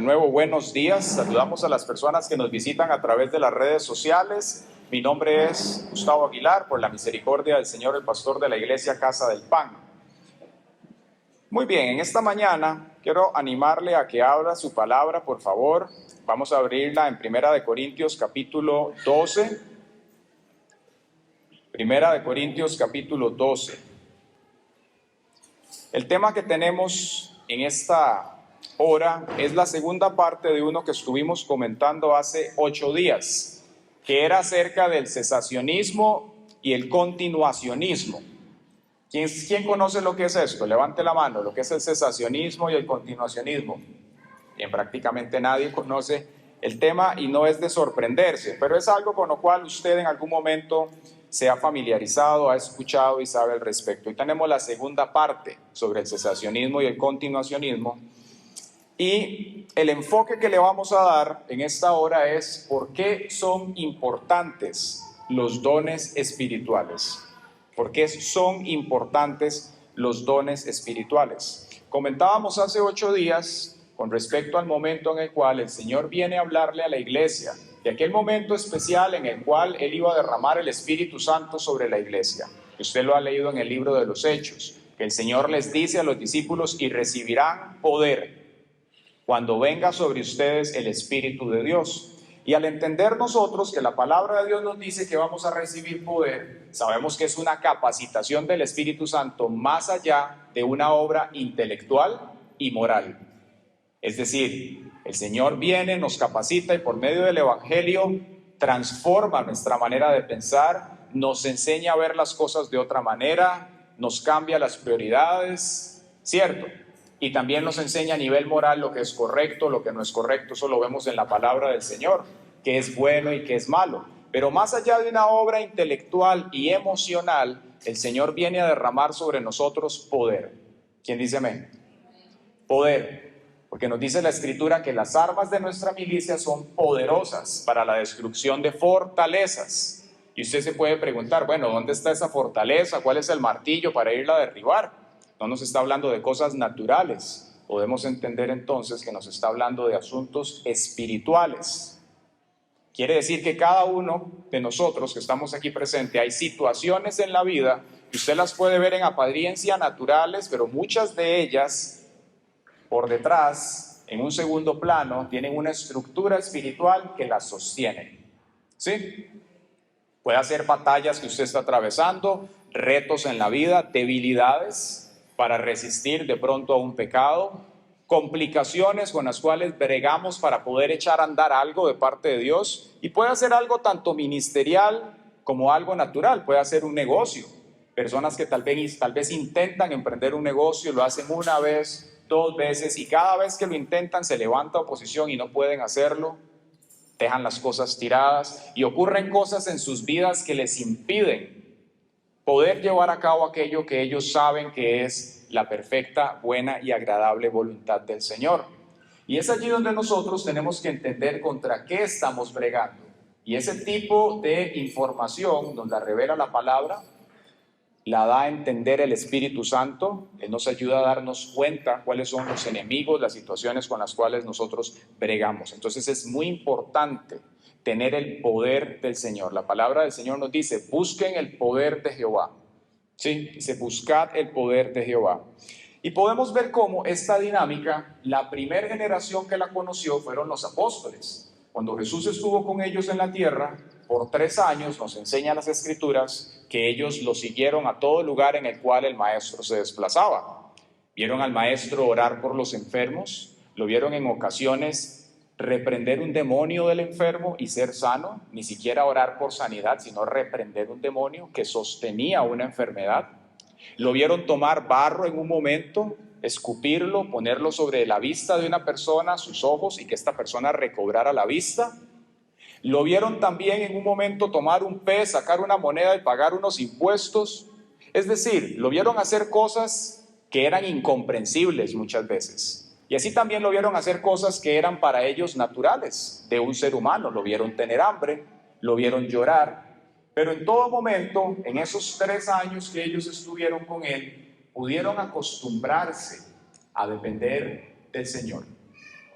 De nuevo, buenos días. Saludamos a las personas que nos visitan a través de las redes sociales. Mi nombre es Gustavo Aguilar, por la misericordia del Señor, el pastor de la iglesia Casa del Pan. Muy bien, en esta mañana quiero animarle a que abra su palabra, por favor. Vamos a abrirla en Primera de Corintios capítulo 12. Primera de Corintios capítulo 12. El tema que tenemos en esta hora es la segunda parte de uno que estuvimos comentando hace 8 días, que era acerca del cesacionismo y el continuacionismo. ¿Quién conoce lo que es esto? Levante la mano, lo que es el cesacionismo y el continuacionismo. Bien, prácticamente nadie conoce el tema y no es de sorprenderse, pero es algo con lo cual usted en algún momento se ha familiarizado, ha escuchado y sabe al respecto. Y tenemos la segunda parte sobre el cesacionismo y el continuacionismo. Y el enfoque que le vamos a dar en esta hora es por qué son importantes los dones espirituales. ¿Por qué son importantes los dones espirituales? Comentábamos hace 8 días con respecto al momento en el cual el Señor viene a hablarle a la iglesia, de aquel momento especial en el cual Él iba a derramar el Espíritu Santo sobre la iglesia. Usted lo ha leído en el libro de los Hechos, que el Señor les dice a los discípulos: y recibirán poder cuando venga sobre ustedes el Espíritu de Dios. Y al entender nosotros que la palabra de Dios nos dice que vamos a recibir poder, sabemos que es una capacitación del Espíritu Santo más allá de una obra intelectual y moral. Es decir, el Señor viene, nos capacita y por medio del Evangelio transforma nuestra manera de pensar, nos enseña a ver las cosas de otra manera, nos cambia las prioridades, ¿cierto? Y también nos enseña a nivel moral lo que es correcto, lo que no es correcto. Eso lo vemos en la palabra del Señor, que es bueno y que es malo. Pero más allá de una obra intelectual y emocional, el Señor viene a derramar sobre nosotros poder. ¿Quién dice amén? Poder. Porque nos dice la Escritura que las armas de nuestra milicia son poderosas para la destrucción de fortalezas. Y usted se puede preguntar, bueno, ¿dónde está esa fortaleza? ¿Cuál es el martillo para irla a derribar? No nos está hablando de cosas naturales. Podemos entender entonces que nos está hablando de asuntos espirituales. Quiere decir que cada uno de nosotros que estamos aquí presentes, hay situaciones en la vida que usted las puede ver en apariencia naturales, pero muchas de ellas por detrás, en un segundo plano, tienen una estructura espiritual que las sostiene. ¿Sí? Puede ser batallas que usted está atravesando, retos en la vida, debilidades para resistir de pronto a un pecado, complicaciones con las cuales bregamos para poder echar a andar algo de parte de Dios, y puede ser algo tanto ministerial como algo natural. Puede ser un negocio. Personas que tal vez intentan emprender un negocio, lo hacen una vez, 2 veces, y cada vez que lo intentan se levanta oposición y no pueden hacerlo, dejan las cosas tiradas y ocurren cosas en sus vidas que les impiden poder llevar a cabo aquello que ellos saben que es la perfecta, buena y agradable voluntad del Señor. Y es allí donde nosotros tenemos que entender contra qué estamos bregando. Y ese tipo de información nos la revela la palabra, la da a entender el Espíritu Santo. Él nos ayuda a darnos cuenta cuáles son los enemigos, las situaciones con las cuales nosotros bregamos. Entonces es muy importante tener el poder del Señor. La palabra del Señor nos dice: busquen el poder de Jehová. ¿Sí? Dice: buscad el poder de Jehová. Y podemos ver cómo esta dinámica, la primera generación que la conoció fueron los apóstoles. Cuando Jesús estuvo con ellos en la tierra por 3 años, nos enseñan las Escrituras que ellos lo siguieron a todo lugar en el cual el maestro se desplazaba. Vieron al maestro orar por los enfermos, lo vieron en ocasiones reprender un demonio del enfermo y ser sano, ni siquiera orar por sanidad, sino reprender un demonio que sostenía una enfermedad. Lo vieron tomar barro en un momento, escupirlo, ponerlo sobre la vista de una persona, sus ojos, y que esta persona recobrara la vista. Lo vieron también en un momento tomar un pez, sacar una moneda y pagar unos impuestos. Es decir, lo vieron hacer cosas que eran incomprensibles muchas veces. Y así también lo vieron hacer cosas que eran para ellos naturales de un ser humano. Lo vieron tener hambre, lo vieron llorar. Pero en todo momento, en esos 3 años que ellos estuvieron con él, pudieron acostumbrarse a depender del Señor.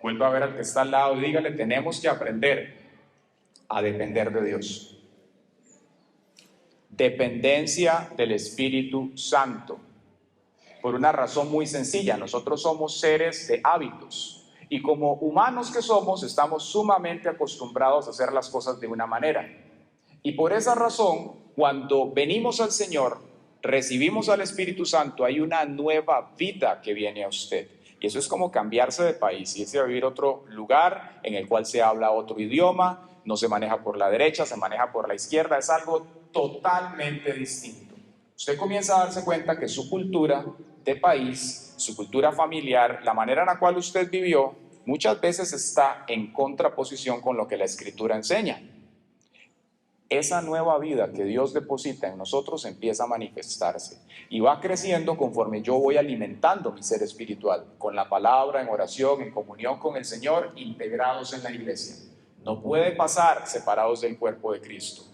Vuelva a ver al que está al lado y dígale, tenemos que aprender a depender de Dios. Dependencia del Espíritu Santo. Por una razón muy sencilla, nosotros somos seres de hábitos y como humanos que somos, estamos sumamente acostumbrados a hacer las cosas de una manera. Y por esa razón, cuando venimos al Señor, recibimos al Espíritu Santo, hay una nueva vida que viene a usted. Y eso es como cambiarse de país, irse a vivir a otro lugar en el cual se habla otro idioma, no se maneja por la derecha, se maneja por la izquierda, es algo totalmente distinto. Usted comienza a darse cuenta que su cultura de país, su cultura familiar, la manera en la cual usted vivió, muchas veces está en contraposición con lo que la Escritura enseña. Esa nueva vida que Dios deposita en nosotros empieza a manifestarse y va creciendo conforme yo voy alimentando mi ser espiritual, con la palabra, en oración, en comunión con el Señor, integrados en la iglesia. No puede pasar separados del cuerpo de Cristo.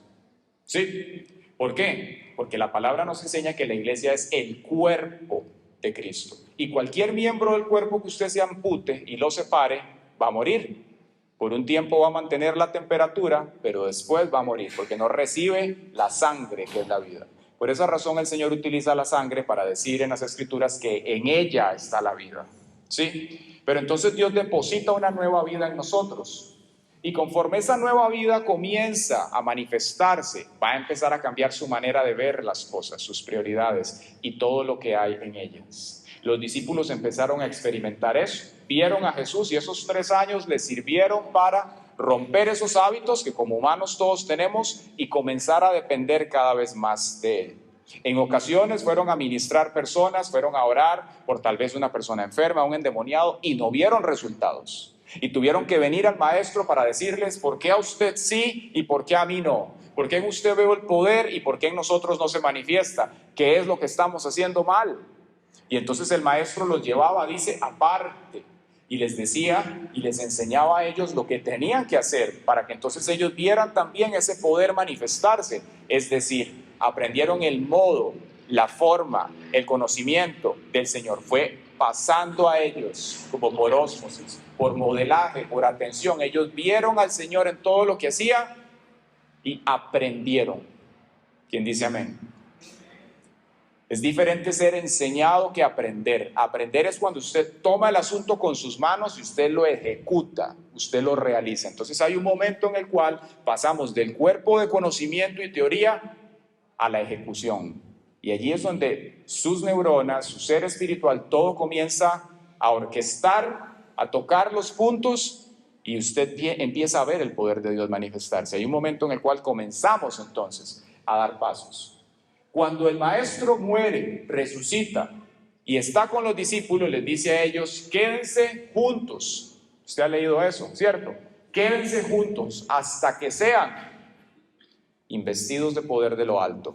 ¿Sí? ¿Por qué? Porque la palabra nos enseña que la iglesia es el cuerpo de Cristo. Y cualquier miembro del cuerpo que usted se ampute y lo separe, va a morir. Por un tiempo va a mantener la temperatura, pero después va a morir, porque no recibe la sangre que es la vida. Por esa razón el Señor utiliza la sangre para decir en las Escrituras que en ella está la vida. ¿Sí? Pero entonces Dios deposita una nueva vida en nosotros. Y conforme esa nueva vida comienza a manifestarse, va a empezar a cambiar su manera de ver las cosas, sus prioridades y todo lo que hay en ellas. Los discípulos empezaron a experimentar eso, vieron a Jesús y esos 3 años les sirvieron para romper esos hábitos que como humanos todos tenemos y comenzar a depender cada vez más de Él. En ocasiones fueron a ministrar personas, fueron a orar por tal vez una persona enferma, un endemoniado y no vieron resultados. Y tuvieron que venir al maestro para decirles por qué a usted sí y por qué a mí no. ¿Por qué en usted veo el poder y por qué en nosotros no se manifiesta? ¿Qué es lo que estamos haciendo mal? Y entonces el maestro los llevaba, dice, aparte, y les decía y les enseñaba a ellos lo que tenían que hacer para que entonces ellos vieran también ese poder manifestarse. Es decir, aprendieron el modo, la forma, el conocimiento del Señor. Fue pasando a ellos como por ósmosis, por modelaje, por atención. Ellos vieron al Señor en todo lo que hacía y aprendieron. ¿Quién dice amén? Es diferente ser enseñado que aprender. Aprender es cuando usted toma el asunto con sus manos y usted lo ejecuta, usted lo realiza. Entonces hay un momento en el cual pasamos del cuerpo de conocimiento y teoría a la ejecución. Y allí es donde sus neuronas, su ser espiritual, todo comienza a orquestar, a tocar los puntos y usted empieza a ver el poder de Dios manifestarse. Hay un momento en el cual comenzamos entonces a dar pasos. Cuando el maestro muere, resucita y está con los discípulos, les dice a ellos, quédense juntos. Usted ha leído eso, ¿cierto? Quédense juntos hasta que sean investidos de poder de lo alto.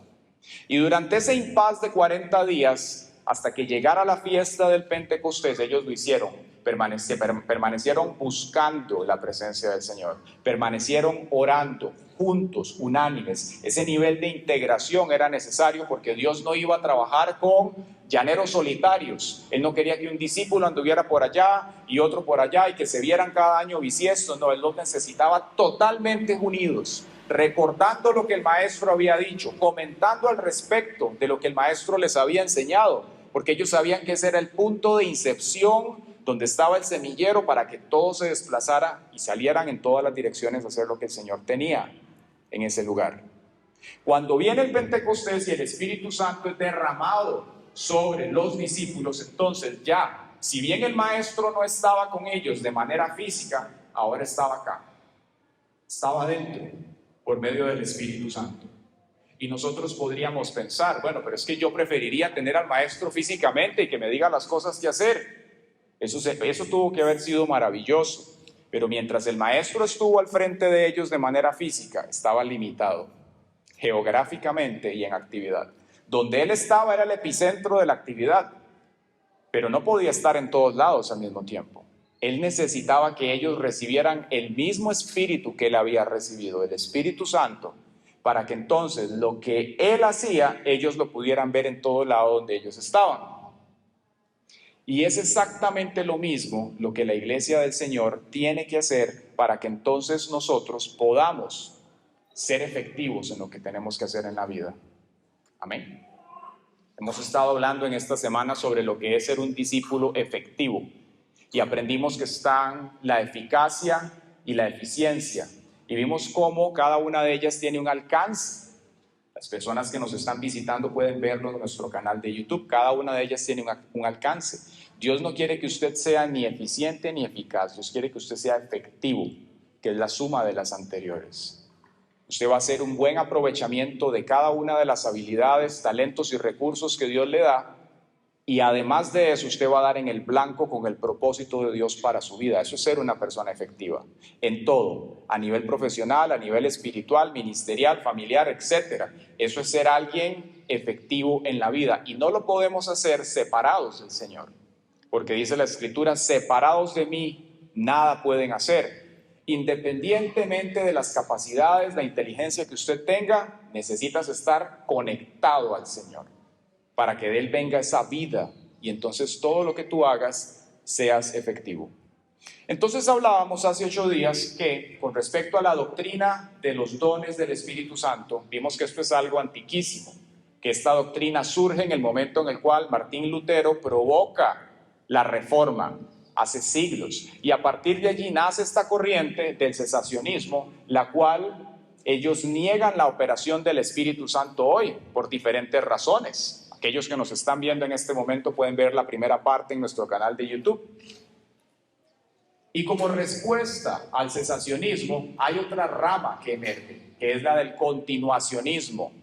Y durante ese impas de 40 días, hasta que llegara la fiesta del Pentecostés, ellos lo hicieron. Permanecieron buscando la presencia del Señor, permanecieron orando juntos, unánimes. Ese nivel de integración era necesario porque Dios no iba a trabajar con llaneros solitarios. Él no quería que un discípulo anduviera por allá y otro por allá y que se vieran cada año bisiestos. No, Él los necesitaba totalmente unidos, recordando lo que el maestro había dicho, comentando al respecto de lo que el maestro les había enseñado, porque ellos sabían que ese era el punto de incepción donde estaba el semillero para que todo se desplazara y salieran en todas las direcciones a hacer lo que el Señor tenía en ese lugar. Cuando viene el Pentecostés y el Espíritu Santo es derramado sobre los discípulos, entonces ya, si bien el maestro no estaba con ellos de manera física, ahora estaba acá, estaba dentro por medio del Espíritu Santo. Y nosotros podríamos pensar, bueno, pero es que yo preferiría tener al maestro físicamente y que me diga las cosas que hacer. Eso tuvo que haber sido maravilloso, pero mientras el maestro estuvo al frente de ellos de manera física, estaba limitado geográficamente y en actividad. Donde él estaba era el epicentro de la actividad, pero no podía estar en todos lados al mismo tiempo. Él necesitaba que ellos recibieran el mismo espíritu que él había recibido, el Espíritu Santo, para que entonces lo que él hacía, ellos lo pudieran ver en todo lado donde ellos estaban. Y es exactamente lo mismo lo que la iglesia del Señor tiene que hacer para que entonces nosotros podamos ser efectivos en lo que tenemos que hacer en la vida. Amén. Hemos estado hablando en esta semana sobre lo que es ser un discípulo efectivo y aprendimos que están la eficacia y la eficiencia y vimos cómo cada una de ellas tiene un alcance. Las personas que nos están visitando pueden verlo en nuestro canal de YouTube. Cada una de ellas tiene un alcance. Dios no quiere que usted sea ni eficiente ni eficaz. Dios quiere que usted sea efectivo, que es la suma de las anteriores. Usted va a hacer un buen aprovechamiento de cada una de las habilidades, talentos y recursos que Dios le da. Y además de eso, usted va a dar en el blanco con el propósito de Dios para su vida. Eso es ser una persona efectiva en todo, a nivel profesional, a nivel espiritual, ministerial, familiar, etc. Eso es ser alguien efectivo en la vida y no lo podemos hacer separados del Señor, porque dice la Escritura, separados de mí, nada pueden hacer. Independientemente de las capacidades, la inteligencia que usted tenga, necesitas estar conectado al Señor, para que de Él venga esa vida y entonces todo lo que tú hagas seas efectivo. Entonces hablábamos hace 8 días que con respecto a la doctrina de los dones del Espíritu Santo, vimos que esto es algo antiquísimo, que esta doctrina surge en el momento en el cual Martín Lutero provoca la reforma hace siglos y a partir de allí nace esta corriente del cesacionismo, la cual ellos niegan la operación del Espíritu Santo hoy por diferentes razones. Aquellos que nos están viendo en este momento pueden ver la primera parte en nuestro canal de YouTube. Y como respuesta al cesacionismo, hay otra rama que emerge, que es la del continuacionismo,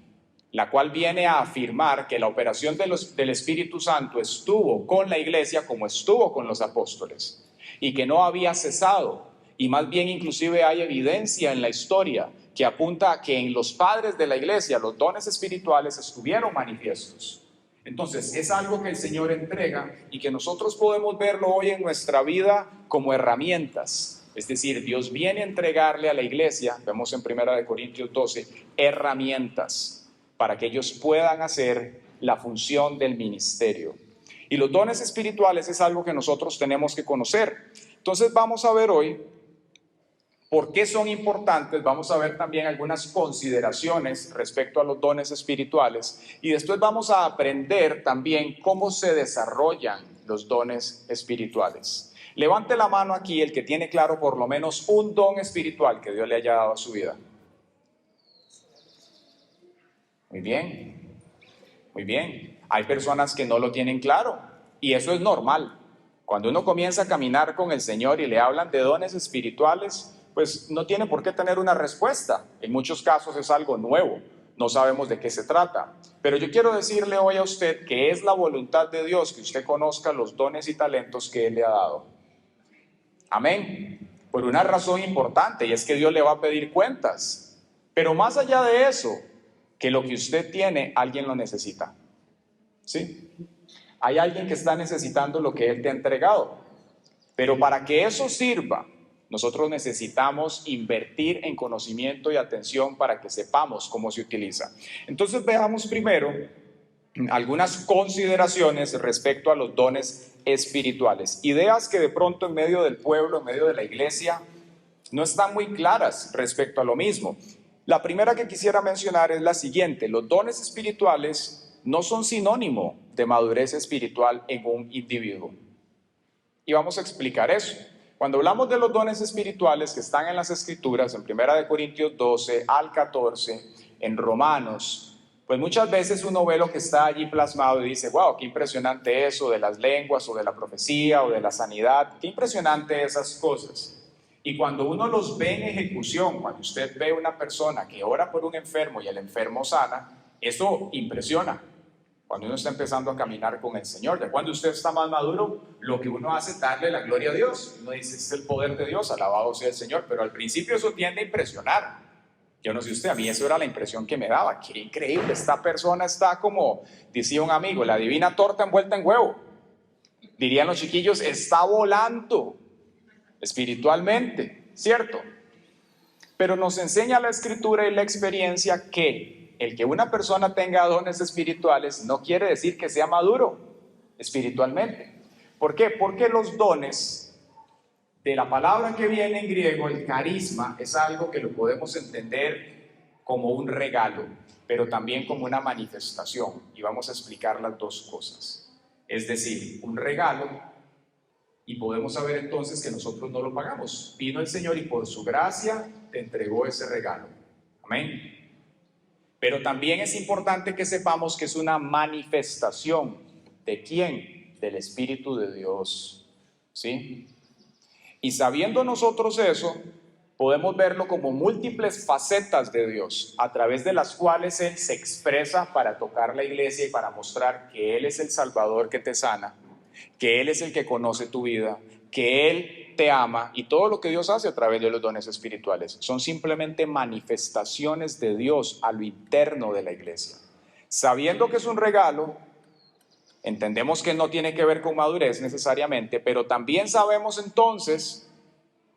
la cual viene a afirmar que la operación del Espíritu Santo estuvo con la iglesia como estuvo con los apóstoles, y que no había cesado, y más bien inclusive hay evidencia en la historia que apunta a que en los padres de la iglesia los dones espirituales estuvieron manifiestos. Entonces es algo que el Señor entrega y que nosotros podemos verlo hoy en nuestra vida como herramientas. Es decir, Dios viene a entregarle a la iglesia, vemos en 1 Corintios 12, herramientas para que ellos puedan hacer la función del ministerio. Y los dones espirituales es algo que nosotros tenemos que conocer. Entonces vamos a ver hoy ¿por qué son importantes? Vamos a ver también algunas consideraciones respecto a los dones espirituales y después vamos a aprender también cómo se desarrollan los dones espirituales. Levante la mano aquí el que tiene claro por lo menos un don espiritual que Dios le haya dado a su vida. Muy bien, muy bien. Hay personas que no lo tienen claro y eso es normal. Cuando uno comienza a caminar con el Señor y le hablan de dones espirituales, pues no tiene por qué tener una respuesta. En muchos casos es algo nuevo, no sabemos de qué se trata. Pero yo quiero decirle hoy a usted que es la voluntad de Dios que usted conozca los dones y talentos que Él le ha dado. Amén. Por una razón importante, y es que Dios le va a pedir cuentas. Pero más allá de eso, que lo que usted tiene, alguien lo necesita. ¿Sí? Hay alguien que está necesitando lo que Él te ha entregado. Pero para que eso sirva, nosotros necesitamos invertir en conocimiento y atención para que sepamos cómo se utiliza. Entonces veamos primero algunas consideraciones respecto a los dones espirituales. Ideas que de pronto en medio del pueblo, en medio de la iglesia, no están muy claras respecto a lo mismo. La primera que quisiera mencionar es la siguiente: los dones espirituales no son sinónimo de madurez espiritual en un individuo. Y vamos a explicar eso. Cuando hablamos de los dones espirituales que están en las Escrituras, en 1 Corintios 12 al 14, en Romanos, pues muchas veces uno ve lo que está allí plasmado y dice, wow, qué impresionante eso de las lenguas o de la profecía o de la sanidad, qué impresionante esas cosas. Y cuando uno los ve en ejecución, cuando usted ve una persona que ora por un enfermo y el enfermo sana, eso impresiona. Cuando uno está empezando a caminar con el Señor, ya cuando usted está más maduro, lo que uno hace es darle la gloria a Dios. Uno dice, es el poder de Dios, alabado sea el Señor, pero al principio eso tiende a impresionar. Yo no sé usted, a mí eso era la impresión que me daba. Qué increíble, esta persona está como, decía un amigo, la divina torta envuelta en huevo. Dirían los chiquillos, está volando espiritualmente, ¿cierto? Pero nos enseña la Escritura y la experiencia que el que una persona tenga dones espirituales no quiere decir que sea maduro espiritualmente. ¿Por qué? Porque los dones, de la palabra que viene en griego, el carisma, es algo que lo podemos entender como un regalo, pero también como una manifestación. Y vamos a explicar las dos cosas. Es decir, un regalo, y podemos saber entonces que nosotros no lo pagamos. Vino el Señor y por su gracia te entregó ese regalo. Amén. Pero también es importante que sepamos que es una manifestación. ¿De quién? Del Espíritu de Dios. ¿Sí? Y sabiendo nosotros eso, podemos verlo como múltiples facetas de Dios, a través de las cuales Él se expresa para tocar la iglesia y para mostrar que Él es el Salvador que te sana, que Él es el que conoce tu vida, que Él te ama, y todo lo que Dios hace a través de los dones espirituales son simplemente manifestaciones de Dios a lo interno de la iglesia. Sabiendo que es un regalo, entendemos que no tiene que ver con madurez necesariamente, pero también sabemos entonces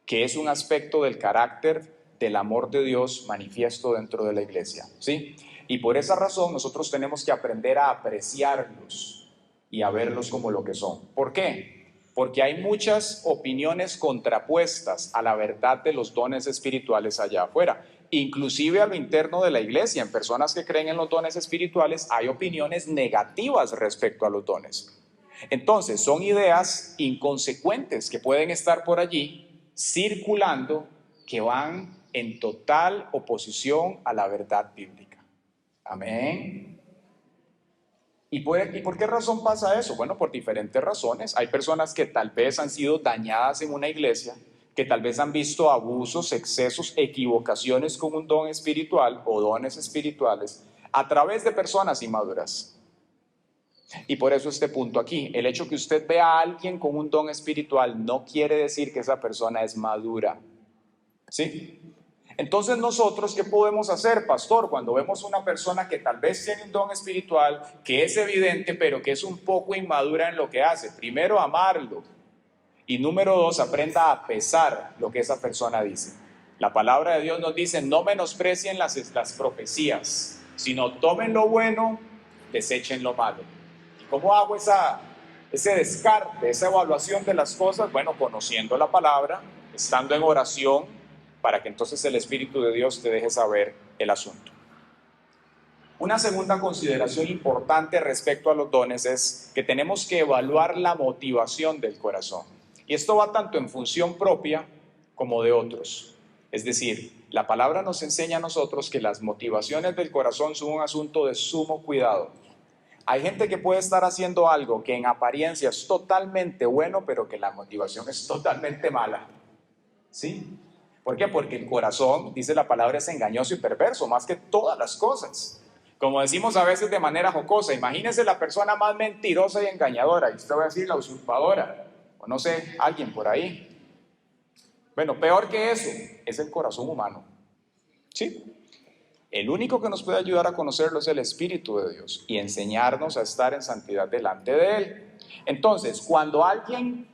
que es un aspecto del carácter del amor de Dios manifiesto dentro de la iglesia, ¿sí? Y por esa razón nosotros tenemos que aprender a apreciarlos y a verlos como lo que son. ¿Por qué? Porque hay muchas opiniones contrapuestas a la verdad de los dones espirituales allá afuera. Inclusive a lo interno de la iglesia, en personas que creen en los dones espirituales, hay opiniones negativas respecto a los dones. Entonces, son ideas inconsecuentes que pueden estar por allí circulando, que van en total oposición a la verdad bíblica. Amén. ¿Y por qué razón pasa eso? Bueno, por diferentes razones. Hay personas que tal vez han sido dañadas en una iglesia, que tal vez han visto abusos, excesos, equivocaciones con un don espiritual o dones espirituales a través de personas inmaduras. Y por eso este punto aquí, el hecho que usted vea a alguien con un don espiritual no quiere decir que esa persona es madura. ¿Sí? Entonces nosotros, ¿qué podemos hacer, pastor? Cuando vemos una persona que tal vez tiene un don espiritual, que es evidente, pero que es un poco inmadura en lo que hace. Primero, amarlo. Y número dos, aprenda a pesar lo que esa persona dice. La palabra de Dios nos dice, no menosprecien las profecías, sino tomen lo bueno, desechen lo malo. ¿Y cómo hago ese descarte, esa evaluación de las cosas? Bueno, conociendo la palabra, estando en oración, para que entonces el Espíritu de Dios te deje saber el asunto. Una segunda consideración importante respecto a los dones es que tenemos que evaluar la motivación del corazón. Y esto va tanto en función propia como de otros. Es decir, la palabra nos enseña a nosotros que las motivaciones del corazón son un asunto de sumo cuidado. Hay gente que puede estar haciendo algo que en apariencia es totalmente bueno, pero que la motivación es totalmente mala. ¿Sí? ¿Por qué? Porque el corazón, dice la palabra, es engañoso y perverso, más que todas las cosas. Como decimos a veces de manera jocosa, imagínese la persona más mentirosa y engañadora, y usted va a decir la usurpadora, o no sé, alguien por ahí. Bueno, peor que eso, es el corazón humano. ¿Sí? El único que nos puede ayudar a conocerlo es el Espíritu de Dios y enseñarnos a estar en santidad delante de Él. Entonces, cuando alguien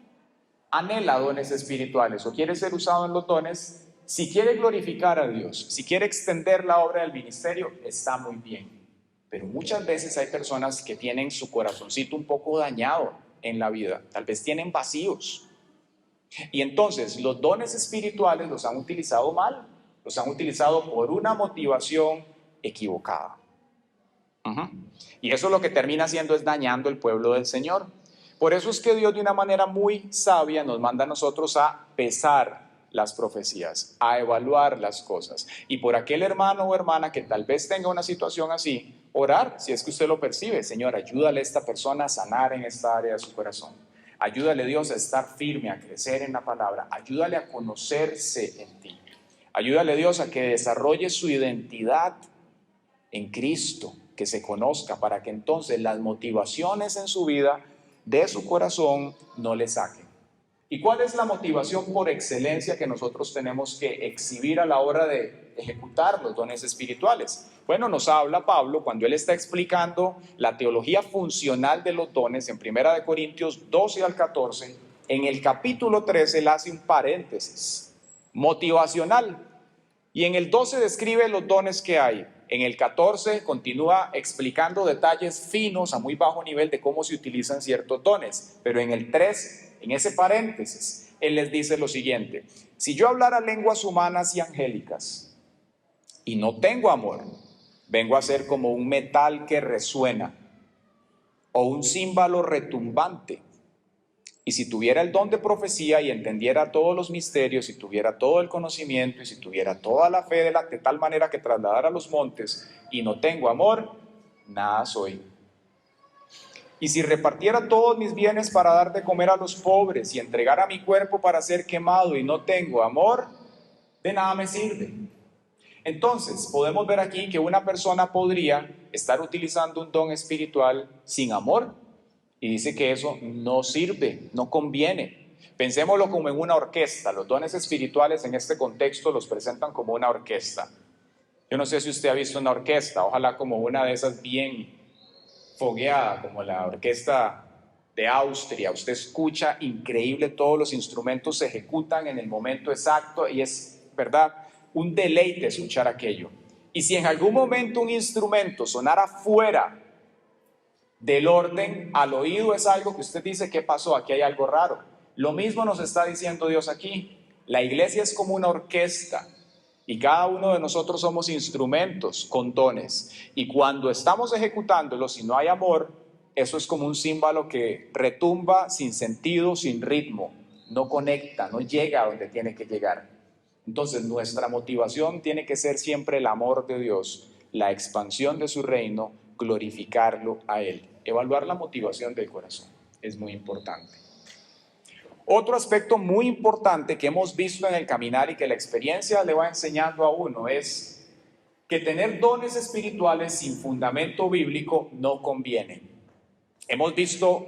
anhela dones espirituales o quiere ser usado en los dones, si quiere glorificar a Dios, si quiere extender la obra del ministerio, está muy bien. Pero muchas veces hay personas que tienen su corazoncito un poco dañado en la vida, tal vez tienen vacíos. Y entonces los dones espirituales los han utilizado mal, los han utilizado por una motivación equivocada. Y eso lo que termina haciendo es dañando el pueblo del Señor. Por eso es que Dios de una manera muy sabia nos manda a nosotros a pesar las profecías, a evaluar las cosas. Y por aquel hermano o hermana que tal vez tenga una situación así, orar, si es que usted lo percibe. Señor, ayúdale a esta persona a sanar en esta área de su corazón. Ayúdale, Dios, a estar firme, a crecer en la palabra. Ayúdale a conocerse en ti. Ayúdale, Dios, a que desarrolle su identidad en Cristo, que se conozca, para que entonces las motivaciones en su vida, de su corazón, no le saquen. ¿Y cuál es la motivación por excelencia que nosotros tenemos que exhibir a la hora de ejecutar los dones espirituales? Bueno, nos habla Pablo cuando él está explicando la teología funcional de los dones en 1 Corintios 12 al 14. En el capítulo 13 él hace un paréntesis motivacional y en el 12 describe los dones que hay. En el 14 continúa explicando detalles finos a muy bajo nivel de cómo se utilizan ciertos dones. Pero en el 3, en ese paréntesis, él les dice lo siguiente: si yo hablara lenguas humanas y angélicas y no tengo amor, vengo a ser como un metal que resuena o un címbalo retumbante. Y si tuviera el don de profecía y entendiera todos los misterios, y tuviera todo el conocimiento, y si tuviera toda la fe de tal manera que trasladara los montes, y no tengo amor, nada soy. Y si repartiera todos mis bienes para dar de comer a los pobres, y entregara mi cuerpo para ser quemado, y no tengo amor, de nada me sirve. Entonces, podemos ver aquí que una persona podría estar utilizando un don espiritual sin amor, y dice que eso no sirve, no conviene. Pensémoslo como en una orquesta. Los dones espirituales en este contexto los presentan como una orquesta. Yo no sé si usted ha visto una orquesta, ojalá como una de esas bien fogueada, como la orquesta de Austria. Usted escucha increíble, todos los instrumentos se ejecutan en el momento exacto y es, ¿verdad?, un deleite escuchar aquello. Y si en algún momento un instrumento sonara fuera del orden al oído, es algo que usted dice: ¿qué pasó? Aquí hay algo raro. Lo mismo nos está diciendo Dios aquí. La iglesia es como una orquesta y cada uno de nosotros somos instrumentos con dones. Y cuando estamos ejecutándolo, si no hay amor, eso es como un címbalo que retumba sin sentido, sin ritmo, no conecta, no llega a donde tiene que llegar. Entonces nuestra motivación tiene que ser siempre el amor de Dios, la expansión de su reino, glorificarlo a Él. Evaluar la motivación del corazón es muy importante. Otro aspecto muy importante que hemos visto en el caminar y que la experiencia le va enseñando a uno es que tener dones espirituales sin fundamento bíblico no conviene. Hemos visto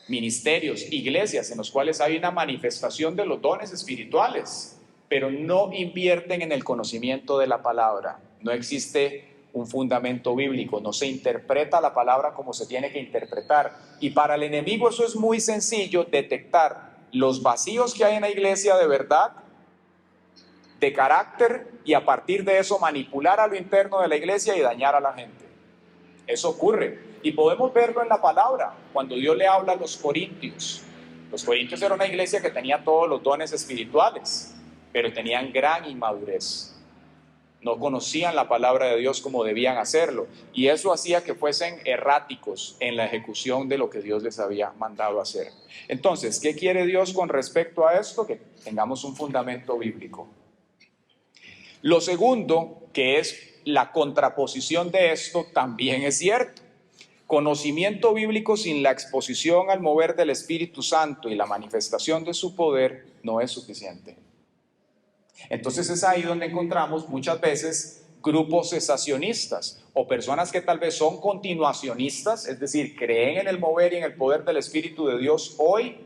ministerios, iglesias en los cuales hay una manifestación de los dones espirituales, pero no invierten en el conocimiento de la palabra. No existe un fundamento bíblico, no se interpreta la palabra como se tiene que interpretar. Y para el enemigo eso es muy sencillo: detectar los vacíos que hay en la iglesia de verdad, de carácter, y a partir de eso manipular a lo interno de la iglesia y dañar a la gente. Eso ocurre y podemos verlo en la palabra cuando Dios le habla a los corintios. Los corintios era una iglesia que tenía todos los dones espirituales, pero tenían gran inmadurez. No conocían la palabra de Dios como debían hacerlo, y eso hacía que fuesen erráticos en la ejecución de lo que Dios les había mandado hacer. Entonces, ¿qué quiere Dios con respecto a esto? Que tengamos un fundamento bíblico. Lo segundo, que es la contraposición de esto, también es cierto. Conocimiento bíblico sin la exposición al mover del Espíritu Santo y la manifestación de su poder no es suficiente. Entonces es ahí donde encontramos muchas veces grupos cesacionistas o personas que tal vez son continuacionistas, es decir, creen en el mover y en el poder del Espíritu de Dios hoy,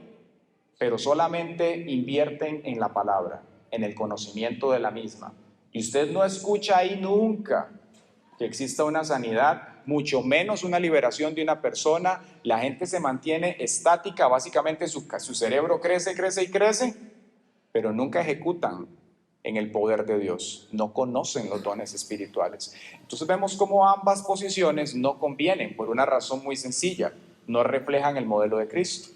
pero solamente invierten en la palabra, en el conocimiento de la misma. Y usted no escucha ahí nunca que exista una sanidad, mucho menos una liberación de una persona. La gente se mantiene estática, básicamente su cerebro crece, crece y crece, pero nunca ejecutan en el poder de Dios, no conocen los dones espirituales. Entonces vemos cómo ambas posiciones no convienen por una razón muy sencilla: no reflejan el modelo de Cristo.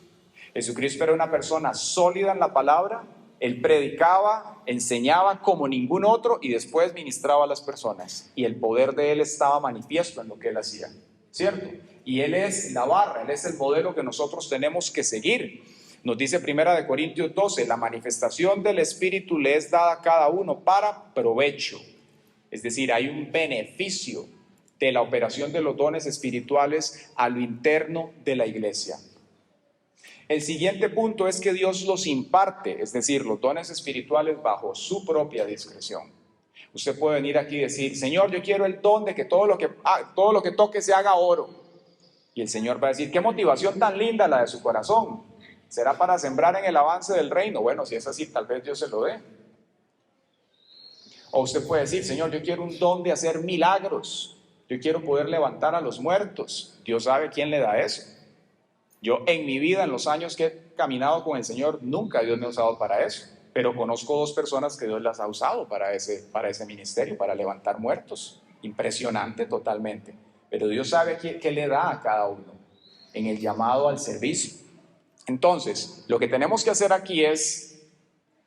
Jesucristo era una persona sólida en la palabra, Él predicaba, enseñaba como ningún otro y después ministraba a las personas, y el poder de Él estaba manifiesto en lo que Él hacía, ¿cierto? Y Él es la barra, Él es el modelo que nosotros tenemos que seguir. Nos dice 1 Corintios 12, la manifestación del Espíritu le es dada a cada uno para provecho. Es decir, hay un beneficio de la operación de los dones espirituales a lo interno de la iglesia. El siguiente punto es que Dios los imparte, es decir, los dones espirituales bajo su propia discreción. Usted puede venir aquí y decir: Señor, yo quiero el don de que todo lo que toque se haga oro. Y el Señor va a decir: qué motivación tan linda la de su corazón. ¿Será para sembrar en el avance del reino? Bueno, si es así, tal vez Dios se lo dé. O usted puede decir: Señor, yo quiero un don de hacer milagros. Yo quiero poder levantar a los muertos. Dios sabe quién le da eso. Yo en mi vida, en los años que he caminado con el Señor, nunca Dios me ha usado para eso. Pero conozco 2 personas que Dios las ha usado para ese ministerio, para levantar muertos. impresionante totalmente. Pero Dios sabe qué le da a cada uno en el llamado al servicio. Entonces, lo que tenemos que hacer aquí es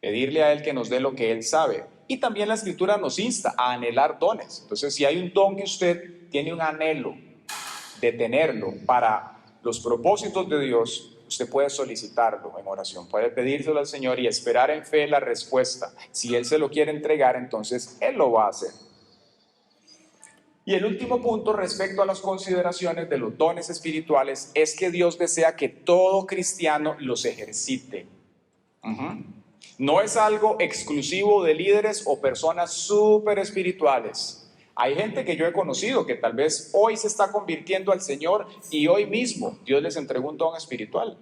pedirle a Él que nos dé lo que Él sabe. Y también la Escritura nos insta a anhelar dones. Entonces, si hay un don que usted tiene un anhelo de tenerlo para los propósitos de Dios, usted puede solicitarlo en oración, puede pedírselo al Señor y esperar en fe la respuesta. Si Él se lo quiere entregar, entonces Él lo va a hacer. Y el último punto respecto a las consideraciones de los dones espirituales es que Dios desea que todo cristiano los ejercite. No es algo exclusivo de líderes o personas súper espirituales. Hay gente que yo he conocido que tal vez hoy se está convirtiendo al Señor y hoy mismo Dios les entregó un don espiritual.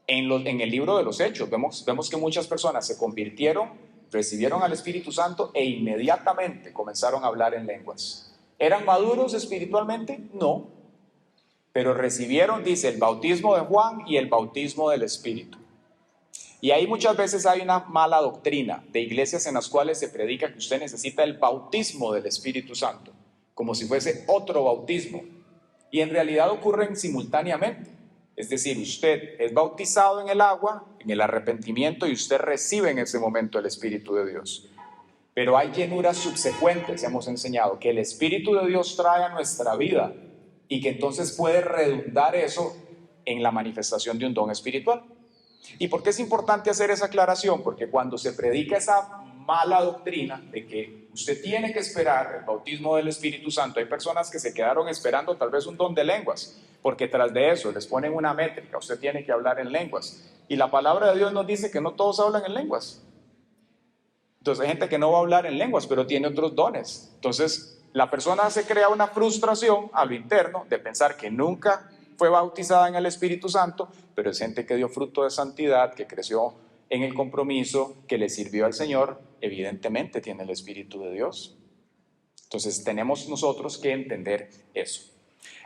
En el libro de los Hechos vemos que muchas personas se convirtieron, recibieron al Espíritu Santo e inmediatamente comenzaron a hablar en lenguas. ¿Eran maduros espiritualmente? No. Pero recibieron, dice, el bautismo de Juan y el bautismo del Espíritu. Y ahí muchas veces hay una mala doctrina de iglesias en las cuales se predica que usted necesita el bautismo del Espíritu Santo, como si fuese otro bautismo. Y en realidad ocurren simultáneamente. Es decir, usted es bautizado en el agua, en el arrepentimiento, y usted recibe en ese momento el Espíritu de Dios. Pero hay llenuras subsecuentes, hemos enseñado, que el Espíritu de Dios trae a nuestra vida y que entonces puede redundar eso en la manifestación de un don espiritual. ¿Y por qué es importante hacer esa aclaración? Porque cuando se predica esa mala doctrina de que usted tiene que esperar el bautismo del Espíritu Santo, hay personas que se quedaron esperando tal vez un don de lenguas, porque tras de eso les ponen una métrica, usted tiene que hablar en lenguas. Y la palabra de Dios nos dice que no todos hablan en lenguas. Entonces hay gente que no va a hablar en lenguas, pero tiene otros dones. Entonces la persona se crea una frustración a lo interno de pensar que nunca fue bautizada en el Espíritu Santo, pero es gente que dio fruto de santidad, que creció en el compromiso, que le sirvió al Señor, evidentemente tiene el Espíritu de Dios. Entonces tenemos nosotros que entender eso.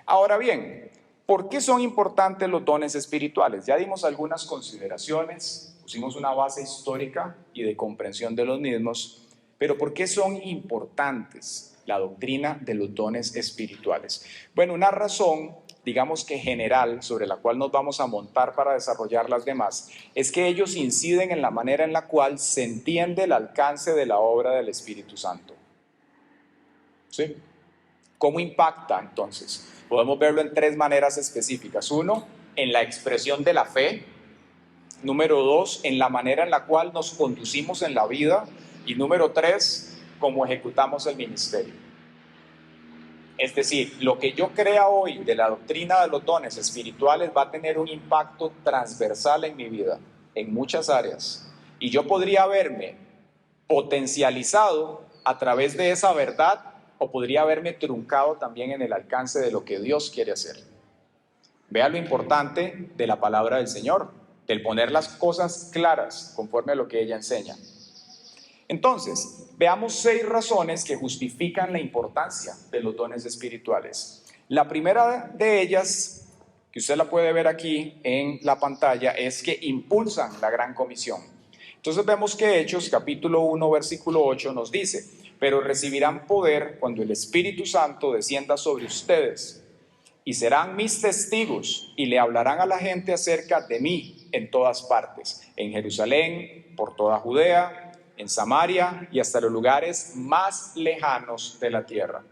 Ahora bien, ¿por qué son importantes los dones espirituales? Ya dimos algunas consideraciones, pusimos una base histórica y de comprensión de los mismos, pero ¿por qué son importantes la doctrina de los dones espirituales? Bueno, una razón, digamos que general, sobre la cual nos vamos a montar para desarrollar las demás, es que ellos inciden en la manera en la cual se entiende el alcance de la obra del Espíritu Santo. ¿Sí? ¿Cómo impacta entonces? Podemos verlo en tres maneras específicas. Uno, en la expresión de la fe. Número dos, en la manera en la cual nos conducimos en la vida. Y número tres, cómo ejecutamos el ministerio. Es decir, lo que yo crea hoy de la doctrina de los dones espirituales va a tener un impacto transversal en mi vida, en muchas áreas. Y yo podría verme potencializado a través de esa verdad o podría haberme truncado también en el alcance de lo que Dios quiere hacer. Vea lo importante de la palabra del Señor, del poner las cosas claras conforme a lo que ella enseña. Entonces, veamos 6 razones que justifican la importancia de los dones espirituales. La primera de ellas, que usted la puede ver aquí en la pantalla, es que impulsan la gran comisión. Entonces vemos que Hechos capítulo 1 versículo 8 nos dice: pero recibirán poder cuando el Espíritu Santo descienda sobre ustedes y serán mis testigos y le hablarán a la gente acerca de mí en todas partes, en Jerusalén, por toda Judea, en Samaria y hasta los lugares más lejanos de la tierra.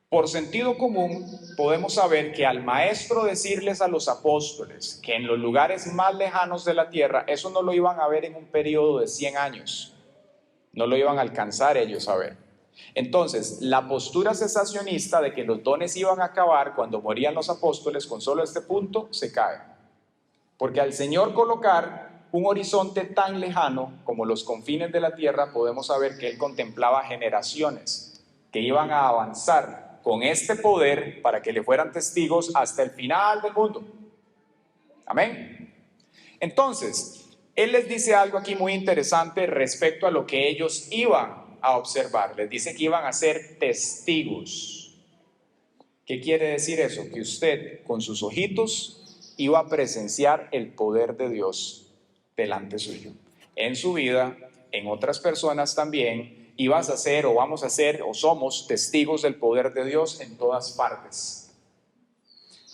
Por sentido común podemos saber que al maestro decirles a los apóstoles que en los lugares más lejanos de la tierra, eso no lo iban a ver en un periodo de 100 años, no lo iban a alcanzar ellos a ver. Entonces, la postura cesacionista de que los dones iban a acabar cuando morían los apóstoles, con solo este punto, se cae. Porque al Señor colocar un horizonte tan lejano como los confines de la tierra, podemos saber que Él contemplaba generaciones que iban a avanzar con este poder para que le fueran testigos hasta el final del mundo. Amén. Entonces, Él les dice algo aquí muy interesante respecto a lo que ellos iban a observar. Les dice que iban a ser testigos. ¿Qué quiere decir eso? Que usted con sus ojitos iba a presenciar el poder de Dios delante suyo, en su vida, en otras personas también, y vas a ser o vamos a ser o somos testigos del poder de Dios en todas partes.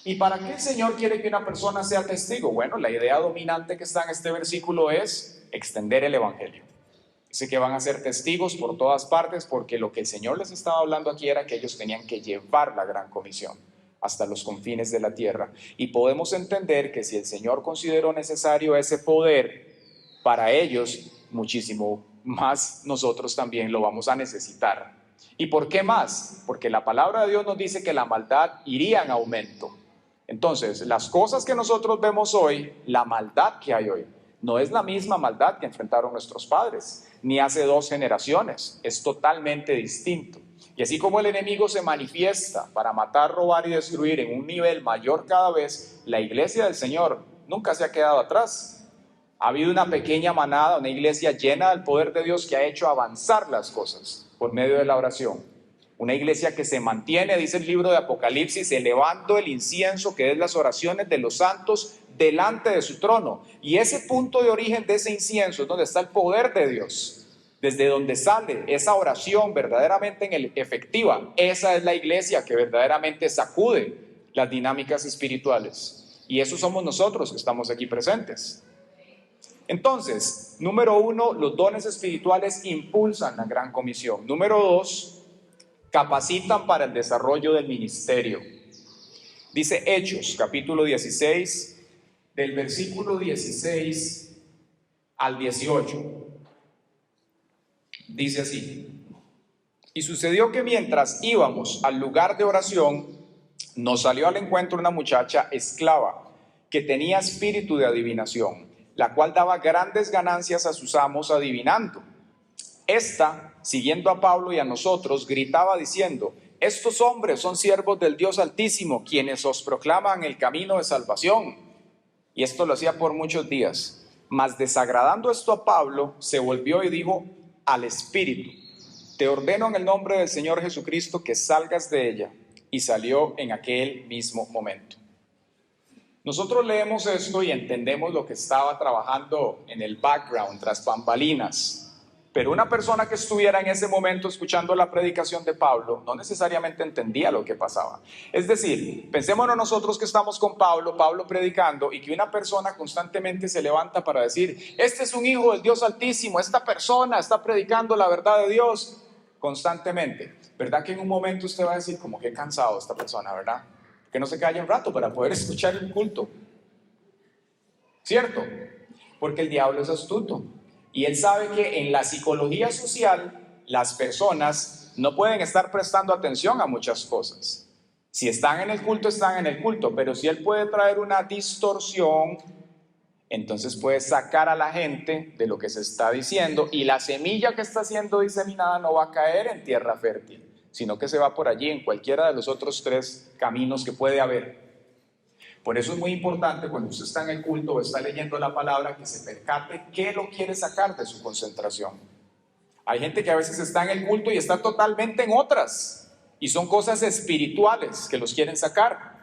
¿Y para qué el Señor quiere que una persona sea testigo? Bueno, la idea dominante que está en este versículo es extender el evangelio. Dice que van a ser testigos por todas partes, porque lo que el Señor les estaba hablando aquí era que ellos tenían que llevar la gran comisión hasta los confines de la tierra. Y podemos entender que si el Señor consideró necesario ese poder para ellos, muchísimo más nosotros también lo vamos a necesitar. ¿Y por qué más? Porque la palabra de Dios nos dice que la maldad iría en aumento. Entonces, las cosas que nosotros vemos hoy, la maldad que hay hoy, no es la misma maldad que enfrentaron nuestros padres, ni hace 2 generaciones, es totalmente distinto. Y así como el enemigo se manifiesta para matar, robar y destruir en un nivel mayor cada vez, la iglesia del Señor nunca se ha quedado atrás. Ha habido una pequeña manada, una iglesia llena del poder de Dios que ha hecho avanzar las cosas por medio de la oración. Una iglesia que se mantiene, dice el libro de Apocalipsis, elevando el incienso, que es las oraciones de los santos, delante de su trono. Y ese punto de origen de ese incienso es donde está el poder de Dios. Desde donde sale esa oración verdaderamente efectiva, esa es la iglesia que verdaderamente sacude las dinámicas espirituales. Y eso somos nosotros que estamos aquí presentes. Entonces, número 1, los dones espirituales impulsan la gran comisión. Número 2, capacitan para el desarrollo del ministerio. Dice Hechos, capítulo 16, del versículo 16 al 18. Dice así: y sucedió que mientras íbamos al lugar de oración, nos salió al encuentro una muchacha esclava que tenía espíritu de adivinación, la cual daba grandes ganancias a sus amos adivinando. Esta, siguiendo a Pablo y a nosotros, gritaba diciendo: estos hombres son siervos del Dios Altísimo, quienes os proclaman el camino de salvación. Y esto lo hacía por muchos días. Mas desagradando esto a Pablo, se volvió y dijo al espíritu: te ordeno en el nombre del Señor Jesucristo que salgas de ella. Y salió en aquel mismo momento. Nosotros leemos esto y entendemos lo que estaba trabajando en el background, tras bambalinas. Pero una persona que estuviera en ese momento escuchando la predicación de Pablo no necesariamente entendía lo que pasaba. Es decir, pensémonos nosotros que estamos con Pablo predicando, y que una persona constantemente se levanta para decir: este es un hijo del Dios Altísimo, esta persona está predicando la verdad de Dios constantemente. ¿Verdad que en un momento usted va a decir como qué cansado esta persona, verdad? Que no se calle un rato para poder escuchar el culto. ¿Cierto? Porque el diablo es astuto. Y él sabe que en la psicología social las personas no pueden estar prestando atención a muchas cosas. Si están en el culto, están en el culto, pero si él puede traer una distorsión, entonces puede sacar a la gente de lo que se está diciendo, y la semilla que está siendo diseminada no va a caer en tierra fértil, sino que se va por allí en cualquiera de los otros 3 caminos que puede haber. Por eso es muy importante cuando usted está en el culto o está leyendo la palabra que se percate qué lo quiere sacar de su concentración. Hay gente que a veces está en el culto y está totalmente en otras, y son cosas espirituales que los quieren sacar.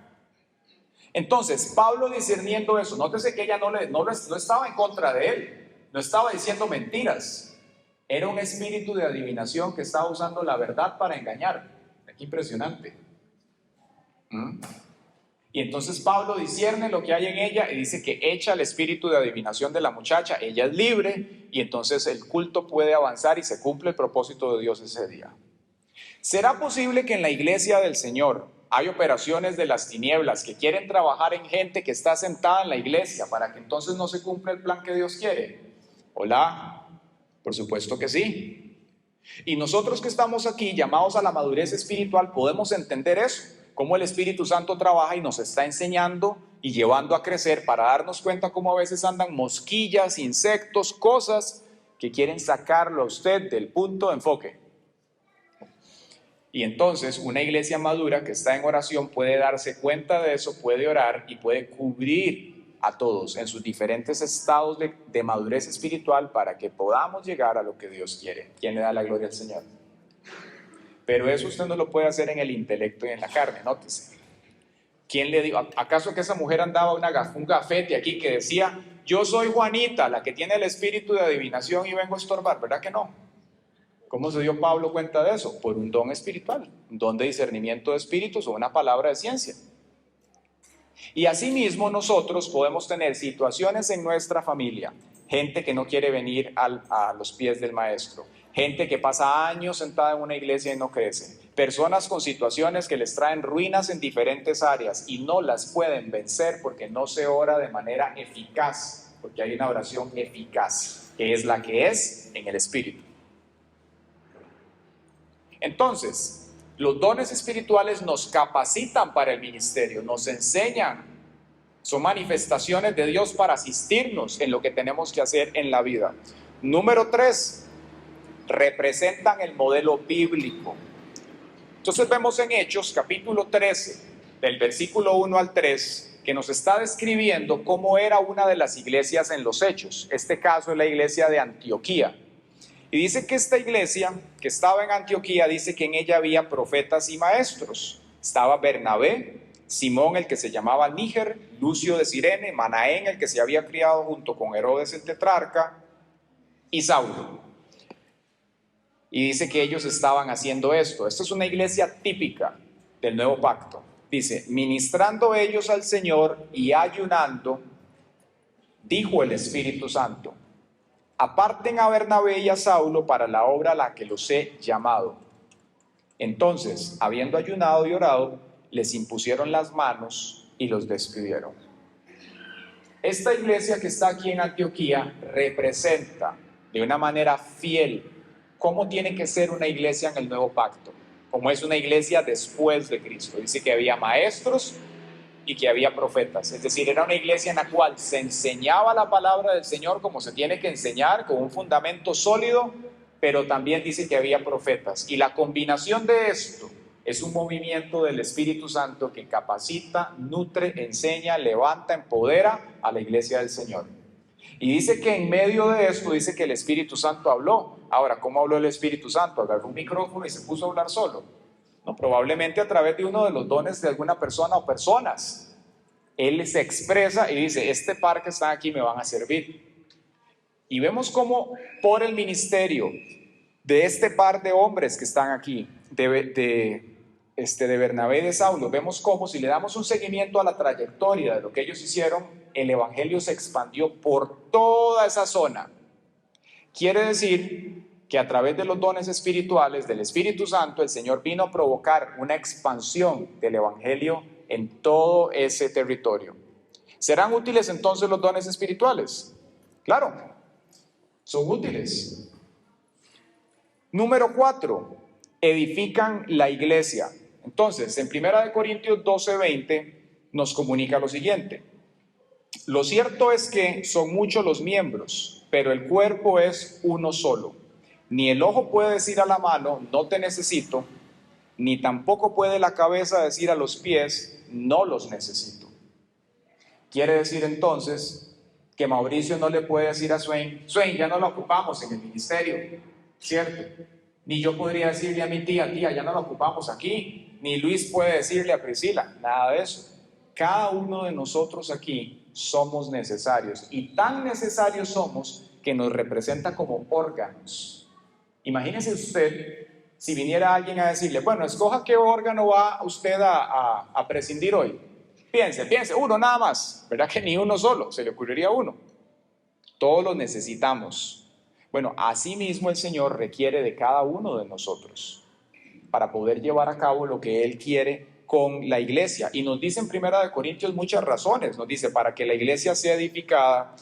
Entonces, Pablo discerniendo eso, nótese que ella no estaba en contra de él, no estaba diciendo mentiras. Era un espíritu de adivinación que estaba usando la verdad para engañar. Qué impresionante. Y entonces Pablo discierne lo que hay en ella y dice que echa el espíritu de adivinación de la muchacha. Ella es libre y entonces el culto puede avanzar y se cumple el propósito de Dios ese día. ¿Será posible que en la iglesia del Señor hay operaciones de las tinieblas que quieren trabajar en gente que está sentada en la iglesia para que entonces no se cumpla el plan que Dios quiere? Hola, por supuesto que sí. Y nosotros que estamos aquí llamados a la madurez espiritual podemos entender eso. Cómo el Espíritu Santo trabaja y nos está enseñando y llevando a crecer para darnos cuenta cómo a veces andan mosquillas, insectos, cosas que quieren sacarlo a usted del punto de enfoque. Y entonces una iglesia madura que está en oración puede darse cuenta de eso, puede orar y puede cubrir a todos en sus diferentes estados de madurez espiritual para que podamos llegar a lo que Dios quiere. ¿Quién le da la gloria al Señor? Pero eso usted no lo puede hacer en el intelecto y en la carne, nótese. ¿Quién le dijo? ¿Acaso que esa mujer andaba un gafete aquí que decía: yo soy Juanita, la que tiene el espíritu de adivinación y vengo a estorbar? ¿Verdad que no? ¿Cómo se dio Pablo cuenta de eso? Por un don espiritual, un don de discernimiento de espíritus o una palabra de ciencia. Y asimismo nosotros podemos tener situaciones en nuestra familia, gente que no quiere venir a los pies del maestro, gente que pasa años sentada en una iglesia y no crece, personas con situaciones que les traen ruinas en diferentes áreas y no las pueden vencer porque no se ora de manera eficaz, porque hay una oración eficaz, que es la que es en el Espíritu. Entonces, los dones espirituales nos capacitan para el ministerio, nos enseñan, son manifestaciones de Dios para asistirnos en lo que tenemos que hacer en la vida. Número 3, representan el modelo bíblico. Entonces vemos en Hechos capítulo 13, del versículo 1 al 3, que nos está describiendo cómo era una de las iglesias en los Hechos. Este caso es la iglesia de Antioquía. Y dice que esta iglesia que estaba en Antioquía, dice que en ella había profetas y maestros. Estaba Bernabé, Simón el que se llamaba Níger, Lucio de Cirene, Manaén el que se había criado junto con Herodes el tetrarca y Saulo. Y dice que ellos estaban haciendo esto. Esta es una iglesia típica del nuevo pacto. Dice, ministrando ellos al Señor y ayunando, dijo el Espíritu Santo, aparten a Bernabé y a Saulo para la obra a la que los he llamado. Entonces, habiendo ayunado y orado, les impusieron las manos y los despidieron. Esta iglesia que está aquí en Antioquía representa de una manera fiel cómo tiene que ser una iglesia en el nuevo pacto, como es una iglesia después de Cristo. Dice que había maestros y que había profetas, es decir, era una iglesia en la cual se enseñaba la palabra del Señor como se tiene que enseñar, con un fundamento sólido, pero también dice que había profetas. Y la combinación de esto es un movimiento del Espíritu Santo que capacita, nutre, enseña, levanta, empodera a la iglesia del Señor. Y dice que en medio de esto, dice que el Espíritu Santo habló. Ahora, ¿cómo habló el Espíritu Santo? Agarró un micrófono y se puso a hablar solo. No, probablemente a través de uno de los dones de alguna persona o personas. Él se expresa y dice, este par que están aquí me van a servir. Y vemos cómo por el ministerio de este par de hombres que están aquí, de Bernabé y de Saulo, vemos cómo si le damos un seguimiento a la trayectoria de lo que ellos hicieron, el evangelio se expandió por toda esa zona. Quiere decir que a través de los dones espirituales del Espíritu Santo, el Señor vino a provocar una expansión del evangelio en todo ese territorio. ¿Serán útiles entonces los dones espirituales? Claro, son útiles. Número 4, edifican la iglesia. Entonces, en 1 Corintios 12:20 nos comunica lo siguiente. Lo cierto es que son muchos los miembros, pero el cuerpo es uno solo. Ni el ojo puede decir a la mano, no te necesito, ni tampoco puede la cabeza decir a los pies, no los necesito. Quiere decir entonces que Mauricio no le puede decir a Swain, ya no lo ocupamos en el ministerio, ¿cierto? Ni yo podría decirle a mi tía, ya no lo ocupamos aquí, ni Luis puede decirle a Priscila, nada de eso. Cada uno de nosotros aquí somos necesarios y tan necesarios somos que nos representa como órganos. Imagínese usted si viniera alguien a decirle, bueno, escoja qué órgano va usted a prescindir hoy. Piense, uno nada más, ¿verdad que ni uno solo? Se le ocurriría uno. Todos los necesitamos. Bueno, así mismo el Señor requiere de cada uno de nosotros para poder llevar a cabo lo que Él quiere con la iglesia. Y nos dice en 1 Corintios muchas razones. Nos dice, para que la iglesia sea edificada,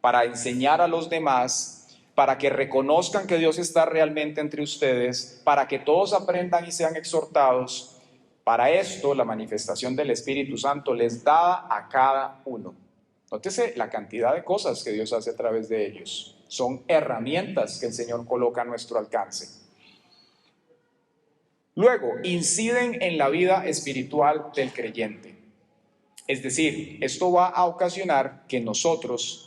para enseñar a los demás, para que reconozcan que Dios está realmente entre ustedes, para que todos aprendan y sean exhortados. Para esto, la manifestación del Espíritu Santo les da a cada uno. Nótese la cantidad de cosas que Dios hace a través de ellos. Son herramientas que el Señor coloca a nuestro alcance. Luego, inciden en la vida espiritual del creyente. Es decir, esto va a ocasionar que nosotros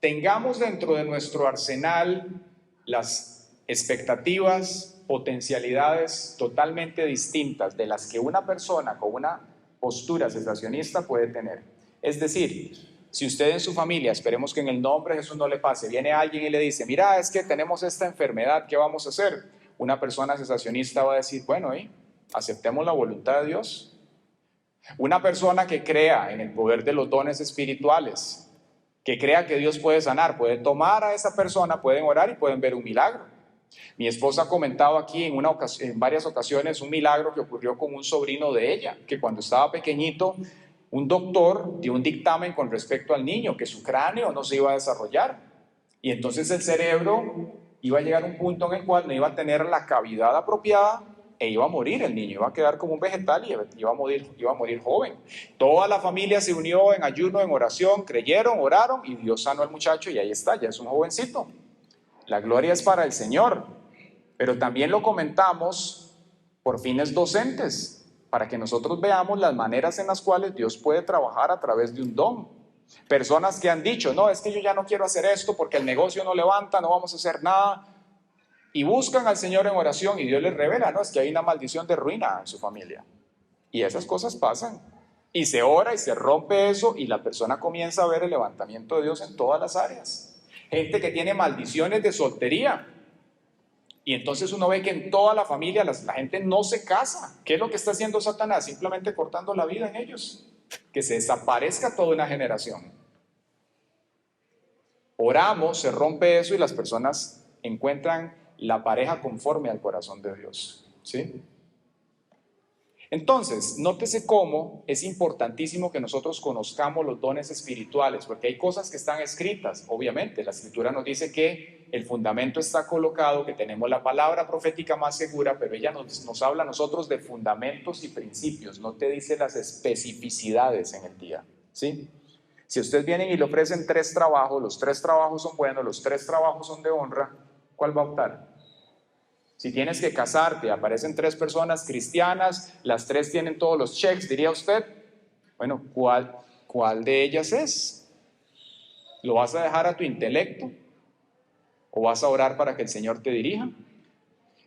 tengamos dentro de nuestro arsenal las expectativas, potencialidades totalmente distintas de las que una persona con una postura cesacionista puede tener. Es decir, Si usted en su familia, esperemos que en el nombre de Jesús no le pase, viene alguien y le dice, mira, es que tenemos esta enfermedad, ¿qué vamos a hacer? Una persona cesacionista va a decir, bueno, aceptemos la voluntad de Dios. Una persona que crea en el poder de los dones espirituales, que crea que Dios puede sanar, puede tomar a esa persona, pueden orar y pueden ver un milagro. Mi esposa ha comentado aquí en varias ocasiones un milagro que ocurrió con un sobrino de ella, que cuando estaba pequeñito, un doctor dio un dictamen con respecto al niño, que su cráneo no se iba a desarrollar. Y entonces el cerebro iba a llegar a un punto en el cual no iba a tener la cavidad apropiada e iba a morir el niño, iba a quedar como un vegetal y iba a morir joven. Toda la familia se unió en ayuno, en oración, creyeron, oraron y Dios sanó al muchacho y ahí está, ya es un jovencito. La gloria es para el Señor, pero también lo comentamos por fines docentes, para que nosotros veamos las maneras en las cuales Dios puede trabajar a través de un don. Personas que han dicho, no, es que yo ya no quiero hacer esto porque el negocio no levanta, no vamos a hacer nada, y buscan al Señor en oración y Dios les revela, no, es que hay una maldición de ruina en su familia. Y esas cosas pasan. Y se ora y se rompe eso y la persona comienza a ver el levantamiento de Dios en todas las áreas. Gente que tiene maldiciones de soltería. Y entonces uno ve que en toda la familia la gente no se casa. ¿Qué es lo que está haciendo Satanás? Simplemente cortando la vida en ellos. Que se desaparezca toda una generación. Oramos, se rompe eso y las personas encuentran la pareja conforme al corazón de Dios. ¿Sí? Entonces, nótese cómo es importantísimo que nosotros conozcamos los dones espirituales, porque hay cosas que están escritas, obviamente. La Escritura nos dice que el fundamento está colocado, que tenemos la palabra profética más segura, pero ella nos habla a nosotros de fundamentos y principios, no te dice las especificidades en el día, ¿sí? Si ustedes vienen y le ofrecen 3 trabajos, los 3 trabajos son buenos, los 3 trabajos son de honra, ¿cuál va a optar? Si tienes que casarte, aparecen 3 personas cristianas, las 3 tienen todos los checks, diría usted, bueno, ¿cuál de ellas es? ¿Lo vas a dejar a tu intelecto? ¿O vas a orar para que el Señor te dirija?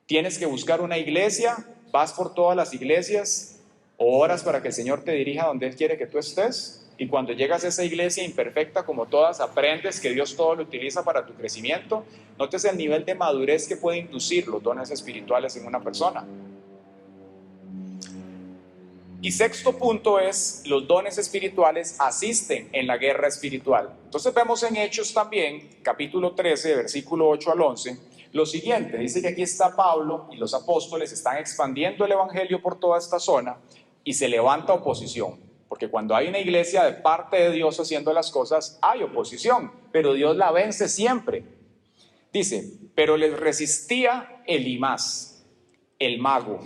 ¿Tienes que buscar una iglesia? ¿Vas por todas las iglesias? ¿O oras para que el Señor te dirija donde Él quiere que tú estés? Y cuando llegas a esa iglesia imperfecta como todas, aprendes que Dios todo lo utiliza para tu crecimiento. Notes el nivel de madurez que puede inducir los dones espirituales en una persona. Y sexto punto es, los dones espirituales asisten en la guerra espiritual. Entonces vemos en Hechos también, capítulo 13, versículo 8 al 11, lo siguiente. Dice que aquí está Pablo y los apóstoles están expandiendo el evangelio por toda esta zona y se levanta oposición. Porque cuando hay una iglesia de parte de Dios haciendo las cosas, hay oposición, pero Dios la vence siempre. Dice, pero les resistía Elimás, el mago,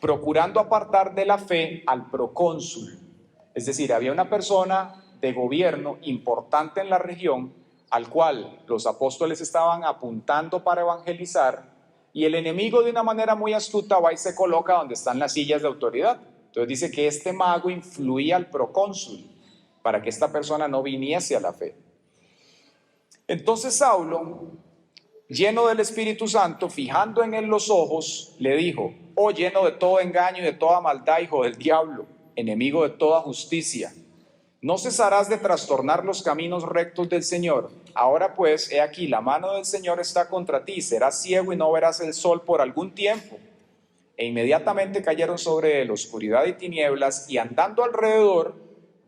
procurando apartar de la fe al procónsul. Es decir, había una persona de gobierno importante en la región al cual los apóstoles estaban apuntando para evangelizar, y el enemigo de una manera muy astuta va y se coloca donde están las sillas de autoridad. Entonces dice que este mago influía al procónsul para que esta persona no viniese a la fe. Entonces Saulo, lleno del Espíritu Santo, fijando en él los ojos, le dijo, oh lleno de todo engaño y de toda maldad, hijo del diablo, enemigo de toda justicia, ¿no cesarás de trastornar los caminos rectos del Señor? Ahora pues, he aquí, la mano del Señor está contra ti, serás ciego y no verás el sol por algún tiempo. E inmediatamente cayeron sobre él oscuridad y tinieblas, y andando alrededor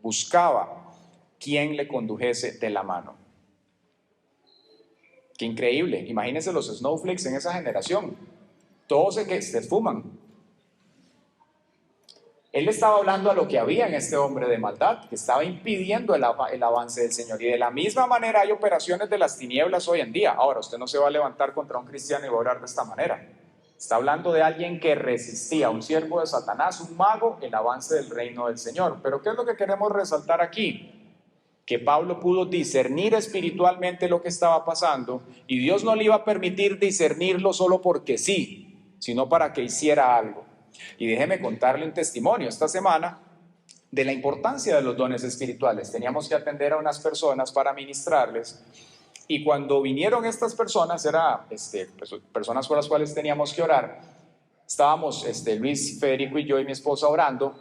buscaba quien le condujese de la mano. Qué increíble, imagínense los snowflakes en esa generación, todos se esfuman. Él estaba hablando a lo que había en este hombre de maldad, que estaba impidiendo el avance del Señor. Y de la misma manera hay operaciones de las tinieblas hoy en día. Ahora, usted no se va a levantar contra un cristiano y va a orar de esta manera. Está hablando de alguien que resistía, un siervo de Satanás, un mago, el avance del reino del Señor. Pero ¿qué es lo que queremos resaltar aquí? Que Pablo pudo discernir espiritualmente lo que estaba pasando, y Dios no le iba a permitir discernirlo solo porque sí, sino para que hiciera algo. Y déjeme contarle un testimonio esta semana de la importancia de los dones espirituales. Teníamos que atender a unas personas para ministrarles. Y cuando vinieron estas personas, eran personas por las cuales teníamos que orar. Estábamos Luis, Federico y yo y mi esposa orando.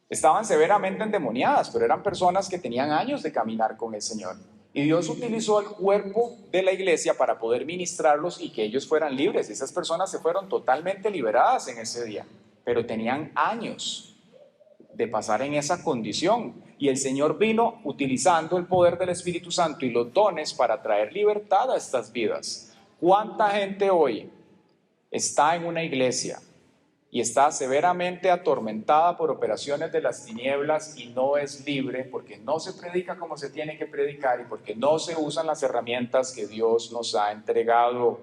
Estaban severamente endemoniadas, pero eran personas que tenían años de caminar con el Señor. Y Dios utilizó el cuerpo de la iglesia para poder ministrarlos y que ellos fueran libres. Esas personas se fueron totalmente liberadas en ese día, pero tenían años de pasar en esa condición. Y el Señor vino utilizando el poder del Espíritu Santo y los dones para traer libertad a estas vidas. ¿Cuánta gente hoy está en una iglesia y está severamente atormentada por operaciones de las tinieblas y no es libre porque no se predica como se tiene que predicar y porque no se usan las herramientas que Dios nos ha entregado?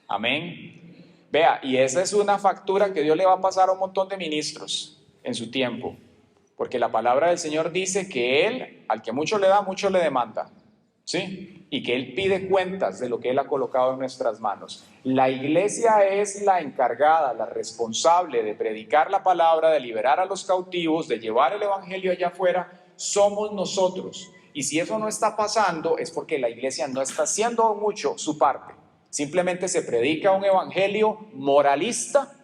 Amén. Vea, y esa es una factura que Dios le va a pasar a un montón de ministros en su tiempo, porque la palabra del Señor dice que Él, al que mucho le da, mucho le demanda, ¿sí? Y que Él pide cuentas de lo que Él ha colocado en nuestras manos. La iglesia es la encargada, la responsable de predicar la palabra, de liberar a los cautivos, de llevar el evangelio allá afuera. Somos nosotros. Y si eso no está pasando, es porque la iglesia no está haciendo mucho su parte. Simplemente se predica un evangelio moralista,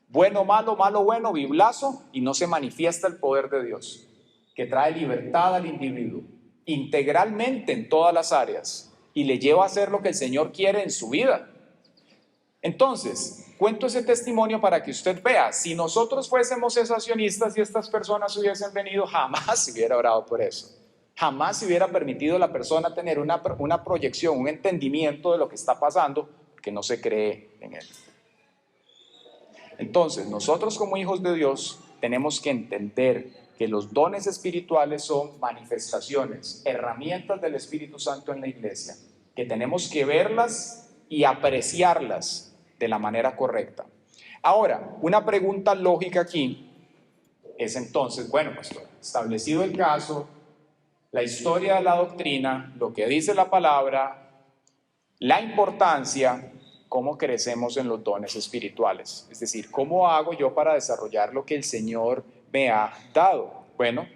bueno, malo, malo, bueno, biblazo, y no se manifiesta el poder de Dios, que trae libertad al individuo, integralmente en todas las áreas, y le lleva a hacer lo que el Señor quiere en su vida. Entonces, cuento ese testimonio para que usted vea, si nosotros fuésemos cesacionistas y estas personas hubiesen venido, jamás se hubiera orado por eso. Jamás se hubiera permitido a la persona tener una proyección, un entendimiento de lo que está pasando, porque no se cree en él. Entonces, nosotros como hijos de Dios tenemos que entender que los dones espirituales son manifestaciones, herramientas del Espíritu Santo en la iglesia, que tenemos que verlas y apreciarlas de la manera correcta. Ahora, una pregunta lógica aquí es entonces, bueno, pastor, establecido el caso, la historia de la doctrina, lo que dice la palabra, la importancia, ¿cómo crecemos en los dones espirituales? Es decir, ¿cómo hago yo para desarrollar lo que el Señor me ha dado? Bueno,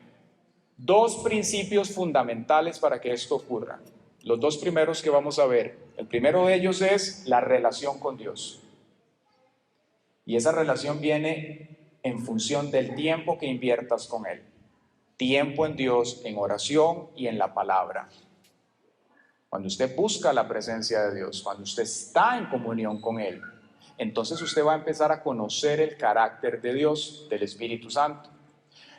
dos principios fundamentales para que esto ocurra. Los dos primeros que vamos a ver. El primero de ellos es la relación con Dios. Y esa relación viene en función del tiempo que inviertas con Él. Tiempo en Dios, en oración y en la palabra. Cuando usted busca la presencia de Dios, cuando usted está en comunión con Él, entonces usted va a empezar a conocer el carácter de Dios, del Espíritu Santo.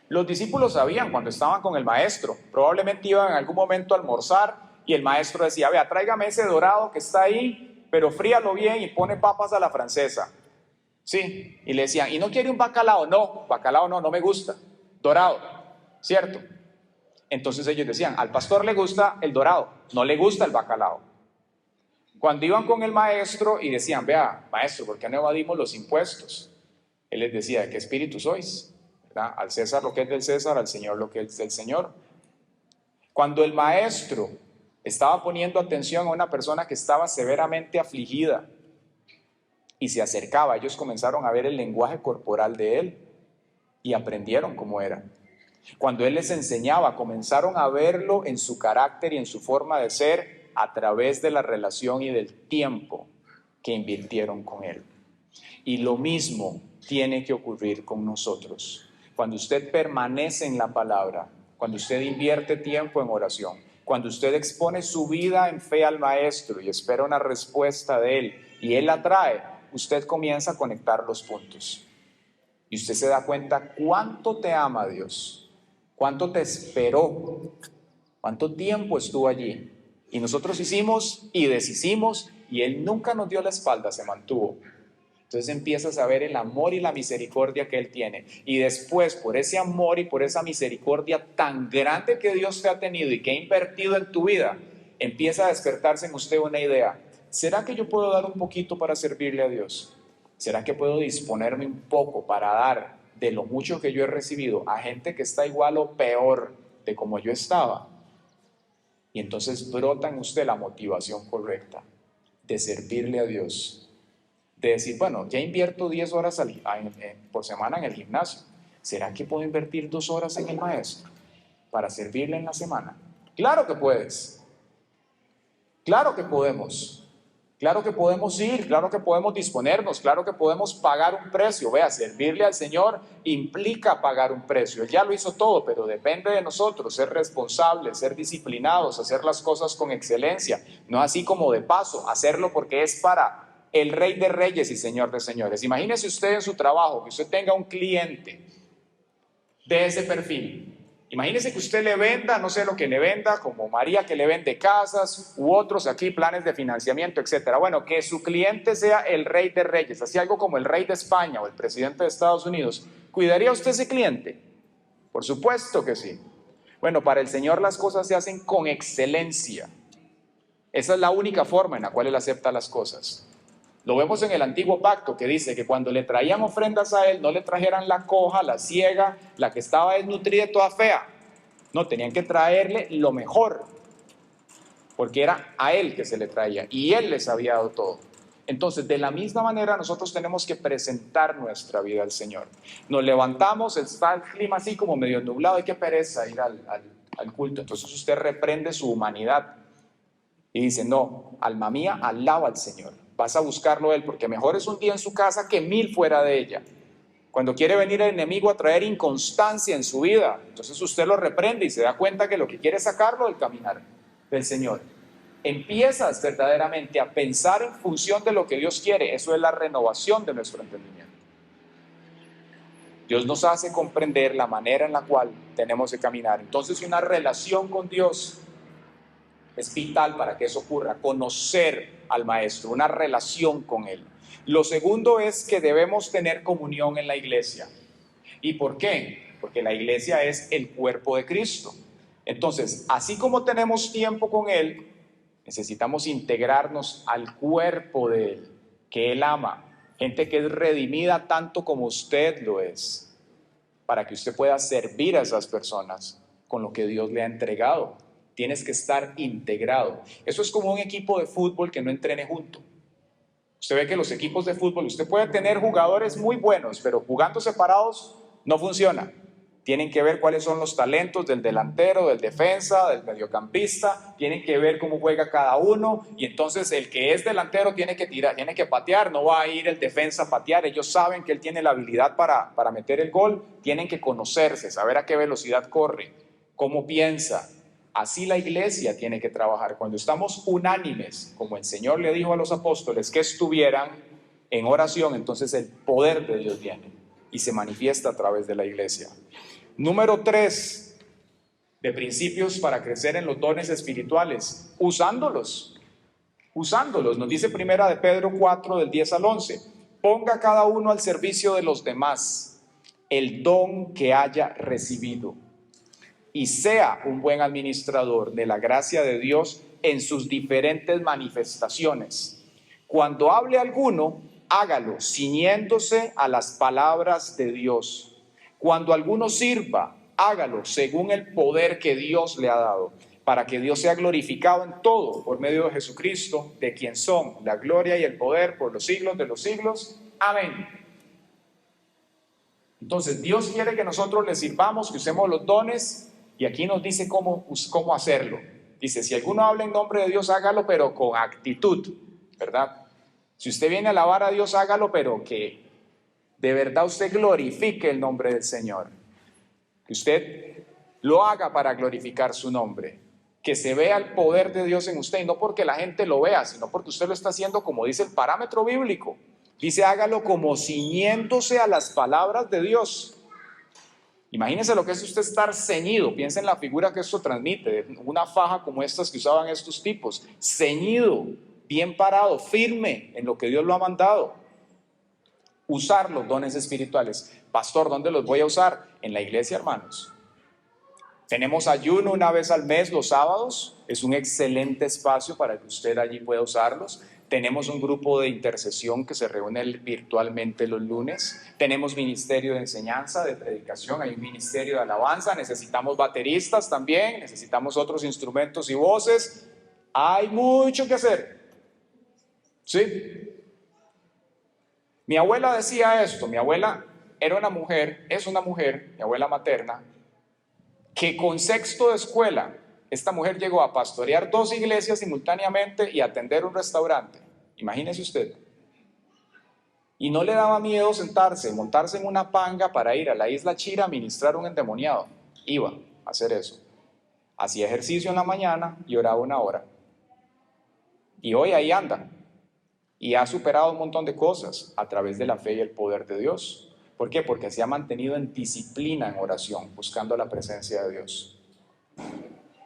Los discípulos sabían cuando estaban con el maestro, probablemente iban en algún momento a almorzar y el maestro decía, vea, tráigame ese dorado que está ahí, pero fríalo bien y pone papas a la francesa. Sí, y le decían, ¿y no quiere un bacalao? No, bacalao no me gusta, dorado, ¿cierto? Entonces ellos decían, al pastor le gusta el dorado, no le gusta el bacalao. Cuando iban con el maestro y decían, vea, maestro, ¿por qué no evadimos los impuestos? Él les decía, ¿de qué espíritu sois? ¿Verdad? Al César lo que es del César, al Señor lo que es del Señor. Cuando el maestro estaba poniendo atención a una persona que estaba severamente afligida y se acercaba, ellos comenzaron a ver el lenguaje corporal de él y aprendieron cómo era. Cuando él les enseñaba, comenzaron a verlo en su carácter y en su forma de ser a través de la relación y del tiempo que invirtieron con él. Y lo mismo tiene que ocurrir con nosotros. Cuando usted permanece en la palabra, cuando usted invierte tiempo en oración, cuando usted expone su vida en fe al maestro y espera una respuesta de él y él la trae, usted comienza a conectar los puntos. Y usted se da cuenta cuánto te ama Dios. ¿Cuánto te esperó? ¿Cuánto tiempo estuvo allí? Y nosotros hicimos y deshicimos y Él nunca nos dio la espalda, se mantuvo. Entonces empiezas a ver el amor y la misericordia que Él tiene. Y después, por ese amor y por esa misericordia tan grande que Dios te ha tenido y que ha invertido en tu vida, empieza a despertarse en usted una idea. ¿Será que yo puedo dar un poquito para servirle a Dios? ¿Será que puedo disponerme un poco para dar de lo mucho que yo he recibido a gente que está igual o peor de como yo estaba? Y entonces brota en usted la motivación correcta de servirle a Dios, de decir, bueno, ya invierto 10 horas por semana en el gimnasio, ¿será que puedo invertir 2 horas en el maestro para servirle en la semana? Claro que puedes, claro que podemos. Claro que podemos ir, claro que podemos disponernos, claro que podemos pagar un precio. Vea, servirle al Señor implica pagar un precio. Él ya lo hizo todo, pero depende de nosotros ser responsables, ser disciplinados, hacer las cosas con excelencia. No así como de paso, hacerlo porque es para el Rey de Reyes y Señor de Señores. Imagínese usted en su trabajo, que usted tenga un cliente de ese perfil. Imagínese que usted le venda, no sé lo que le venda, como María que le vende casas u otros aquí, planes de financiamiento, etcétera. Bueno, que su cliente sea el Rey de Reyes, así algo como el Rey de España o el presidente de Estados Unidos. ¿Cuidaría usted ese cliente? Por supuesto que sí. Bueno, para el Señor las cosas se hacen con excelencia. Esa es la única forma en la cual Él acepta las cosas. Lo vemos en el antiguo pacto que dice que cuando le traían ofrendas a Él, no le trajeran la coja, la ciega, la que estaba desnutrida y toda fea. No, tenían que traerle lo mejor, porque era a Él que se le traía y Él les había dado todo. Entonces, de la misma manera, nosotros tenemos que presentar nuestra vida al Señor. Nos levantamos, está el clima así como medio nublado, hay que pereza ir al culto. Entonces usted reprende su humanidad y dice, no, alma mía, alaba al Señor. Vas a buscarlo Él, porque mejor es un día en su casa que 1000 fuera de ella. Cuando quiere venir el enemigo a traer inconstancia en su vida, entonces usted lo reprende y se da cuenta que lo que quiere es sacarlo del caminar del Señor. Empiezas verdaderamente a pensar en función de lo que Dios quiere. Eso es la renovación de nuestro entendimiento. Dios nos hace comprender la manera en la cual tenemos que caminar. Entonces, una relación con Dios es vital para que eso ocurra, conocer al Maestro, una relación con Él. Lo segundo es que debemos tener comunión en la iglesia. ¿Y por qué? Porque la iglesia es el cuerpo de Cristo. Entonces, así como tenemos tiempo con Él, necesitamos integrarnos al cuerpo de Él, que Él ama. Gente que es redimida tanto como usted lo es, para que usted pueda servir a esas personas con lo que Dios le ha entregado. Tienes que estar integrado. Eso es como un equipo de fútbol que no entrene junto. Usted ve que los equipos de fútbol, usted puede tener jugadores muy buenos, pero jugando separados no funciona. Tienen que ver cuáles son los talentos del delantero, del defensa, del mediocampista, tienen que ver cómo juega cada uno, y entonces el que es delantero tiene que tirar, tiene que patear, no va a ir el defensa a patear. Ellos saben que él tiene la habilidad para meter el gol, tienen que conocerse, saber a qué velocidad corre, cómo piensa. Así la iglesia tiene que trabajar. Cuando estamos unánimes, como el Señor le dijo a los apóstoles que estuvieran en oración, entonces el poder de Dios viene y se manifiesta a través de la iglesia. Número 3, de principios para crecer en los dones espirituales, usándolos. Nos dice primera de Pedro 4, del 10 al 11. Ponga cada uno al servicio de los demás el don que haya recibido, y sea un buen administrador de la gracia de Dios en sus diferentes manifestaciones. Cuando hable alguno, hágalo ciñéndose a las palabras de Dios. Cuando alguno sirva, hágalo según el poder que Dios le ha dado, para que Dios sea glorificado en todo por medio de Jesucristo, de quien son la gloria y el poder por los siglos de los siglos. Amén. Entonces, Dios quiere que nosotros le sirvamos, que usemos los dones. Y aquí nos dice cómo hacerlo. Dice, si alguno habla en nombre de Dios, hágalo, pero con actitud, ¿verdad? Si usted viene a alabar a Dios, hágalo, pero que de verdad usted glorifique el nombre del Señor. Que usted lo haga para glorificar su nombre. Que se vea el poder de Dios en usted, y no porque la gente lo vea, sino porque usted lo está haciendo como dice el parámetro bíblico. Dice, hágalo como ciñéndose a las palabras de Dios. Imagínense lo que es usted estar ceñido. Piensa en la figura que esto transmite, una faja como estas que usaban estos tipos, ceñido, bien parado, firme en lo que Dios lo ha mandado. Usar los dones espirituales. Pastor, ¿dónde los voy a usar? En la iglesia, hermanos. Tenemos ayuno una vez al mes los sábados, es un excelente espacio para que usted allí pueda usarlos. Tenemos un grupo de intercesión que se reúne virtualmente los lunes. Tenemos ministerio de enseñanza, de predicación, hay un ministerio de alabanza. Necesitamos bateristas también, necesitamos otros instrumentos y voces. Hay mucho que hacer. ¿Sí? Mi abuela decía esto, mi abuela era una mujer, es una mujer, mi abuela materna, que con sexto de escuela, esta mujer llegó a pastorear 2 iglesias simultáneamente y a atender un restaurante. Imagínese usted. Y no le daba miedo sentarse, montarse en una panga para ir a la isla Chira a ministrar a un endemoniado. Iba a hacer eso. Hacía ejercicio en la mañana y oraba 1 hora. Y hoy ahí anda. Y ha superado un montón de cosas a través de la fe y el poder de Dios. ¿Por qué? Porque se ha mantenido en disciplina en oración, buscando la presencia de Dios.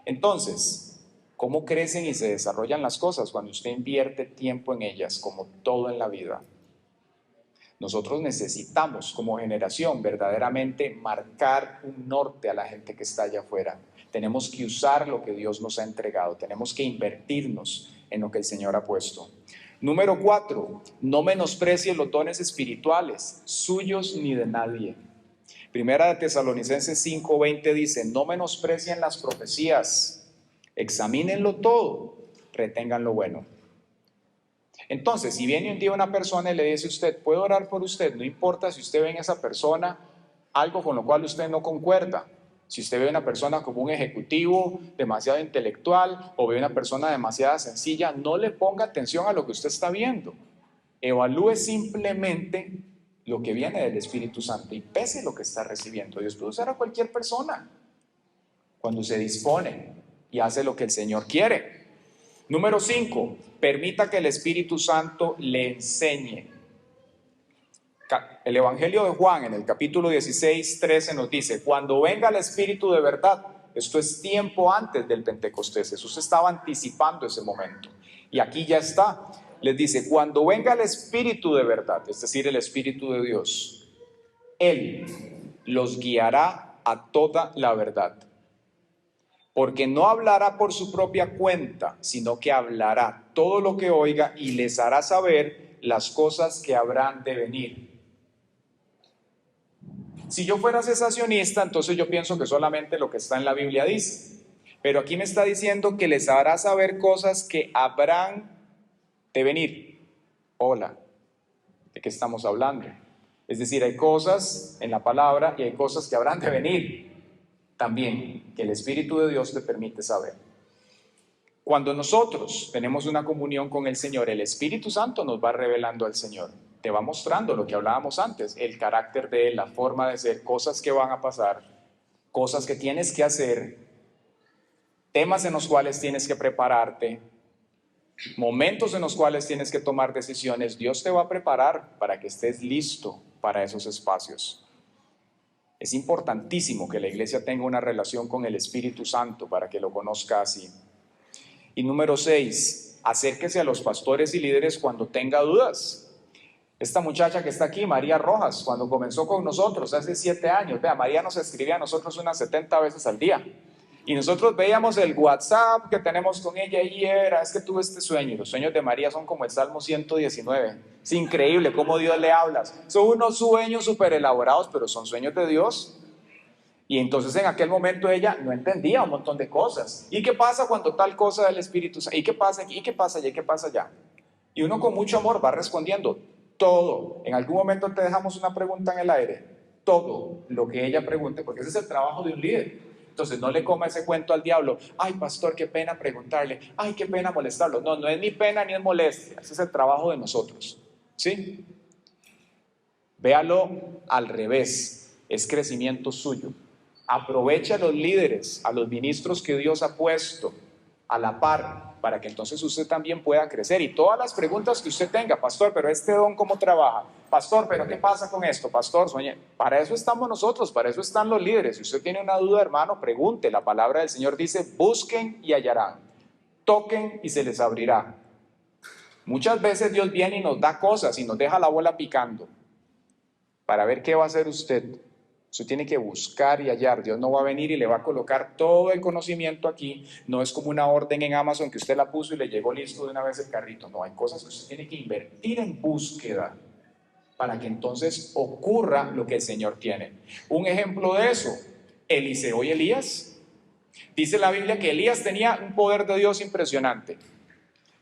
Entonces, ¿cómo crecen y se desarrollan las cosas? Cuando usted invierte tiempo en ellas, como todo en la vida. Nosotros necesitamos como generación verdaderamente marcar un norte a la gente que está allá afuera. Tenemos que usar lo que Dios nos ha entregado, tenemos que invertirnos en lo que el Señor ha puesto. Número 4, no menosprecies los dones espirituales, suyos ni de nadie. Primera de Tesalonicenses 5:20 dice, no menosprecien las profecías, examínenlo todo, retengan lo bueno. Entonces, si viene un día una persona y le dice a usted, ¿puedo orar por usted? No importa si usted ve en esa persona algo con lo cual usted no concuerda. Si usted ve a una persona como un ejecutivo demasiado intelectual o ve a una persona demasiado sencilla, no le ponga atención a lo que usted está viendo. Evalúe simplemente lo que viene del Espíritu Santo y pese lo que está recibiendo. Dios puede usar a cualquier persona cuando se dispone y hace lo que el Señor quiere. Número 5, permita que el Espíritu Santo le enseñe. El Evangelio de Juan en el capítulo 16:13 nos dice, cuando venga el Espíritu de verdad, esto es tiempo antes del Pentecostés, Jesús estaba anticipando ese momento. Y aquí ya está, les dice, cuando venga el Espíritu de verdad, es decir, el Espíritu de Dios, Él los guiará a toda la verdad. Porque no hablará por su propia cuenta, sino que hablará todo lo que oiga y les hará saber las cosas que habrán de venir. Si yo fuera cesacionista, entonces yo pienso que solamente lo que está en la Biblia dice. Pero aquí me está diciendo que les hará saber cosas que habrán de venir. Hola, ¿de qué estamos hablando? Es decir, hay cosas en la palabra y hay cosas que habrán de venir. También que el Espíritu de Dios te permite saber. Cuando nosotros tenemos una comunión con el Señor, el Espíritu Santo nos va revelando al Señor. Te va mostrando lo que hablábamos antes, el carácter de Él, la forma de ser, cosas que van a pasar, cosas que tienes que hacer, temas en los cuales tienes que prepararte, momentos en los cuales tienes que tomar decisiones. Dios te va a preparar para que estés listo para esos espacios. Es importantísimo que la iglesia tenga una relación con el Espíritu Santo para que lo conozca así. Y número 6, acérquese a los pastores y líderes cuando tenga dudas. Esta muchacha que está aquí, María Rojas, cuando comenzó con nosotros hace 7 años, vea, María nos escribía a nosotros unas 70 veces al día. Y nosotros veíamos el WhatsApp que tenemos con ella y es que tuve este sueño. Y los sueños de María son como el Salmo 119. Es increíble cómo Dios le habla. Son unos sueños súper elaborados, pero son sueños de Dios. Y entonces en aquel momento ella no entendía un montón de cosas. ¿Y qué pasa cuando tal cosa del Espíritu Santo? ¿Y qué pasa aquí? ¿Y qué pasa allá? ¿Y qué pasa allá? Y uno con mucho amor va respondiendo todo. En algún momento te dejamos una pregunta en el aire. Todo lo que ella pregunte, porque ese es el trabajo de un líder. Entonces no le coma ese cuento al diablo. Ay, pastor, qué pena preguntarle. Ay, qué pena molestarlo. No, no es ni pena ni es molestia. Ese es el trabajo de nosotros. ¿Sí? Véalo al revés. Es crecimiento suyo. Aprovecha a los líderes, a los ministros que Dios ha puesto a la par, para que entonces usted también pueda crecer. Y todas las preguntas que usted tenga, pastor, pero este don, ¿cómo trabaja? Pastor, pero ¿qué pasa con esto? Pastor, sueñe. Para eso estamos nosotros, para eso están los líderes. Si usted tiene una duda, hermano, pregunte. La palabra del Señor dice, busquen y hallarán. Toquen y se les abrirá. Muchas veces Dios viene y nos da cosas y nos deja la bola picando para ver qué va a hacer usted. Usted tiene que buscar y hallar. Dios no va a venir y le va a colocar todo el conocimiento aquí. No es como una orden en Amazon que usted la puso y le llegó listo de una vez el carrito. No, hay cosas que usted tiene que invertir en búsqueda para que entonces ocurra lo que el Señor tiene. Un ejemplo de eso, Eliseo y Elías. Dice la Biblia que Elías tenía un poder de Dios impresionante.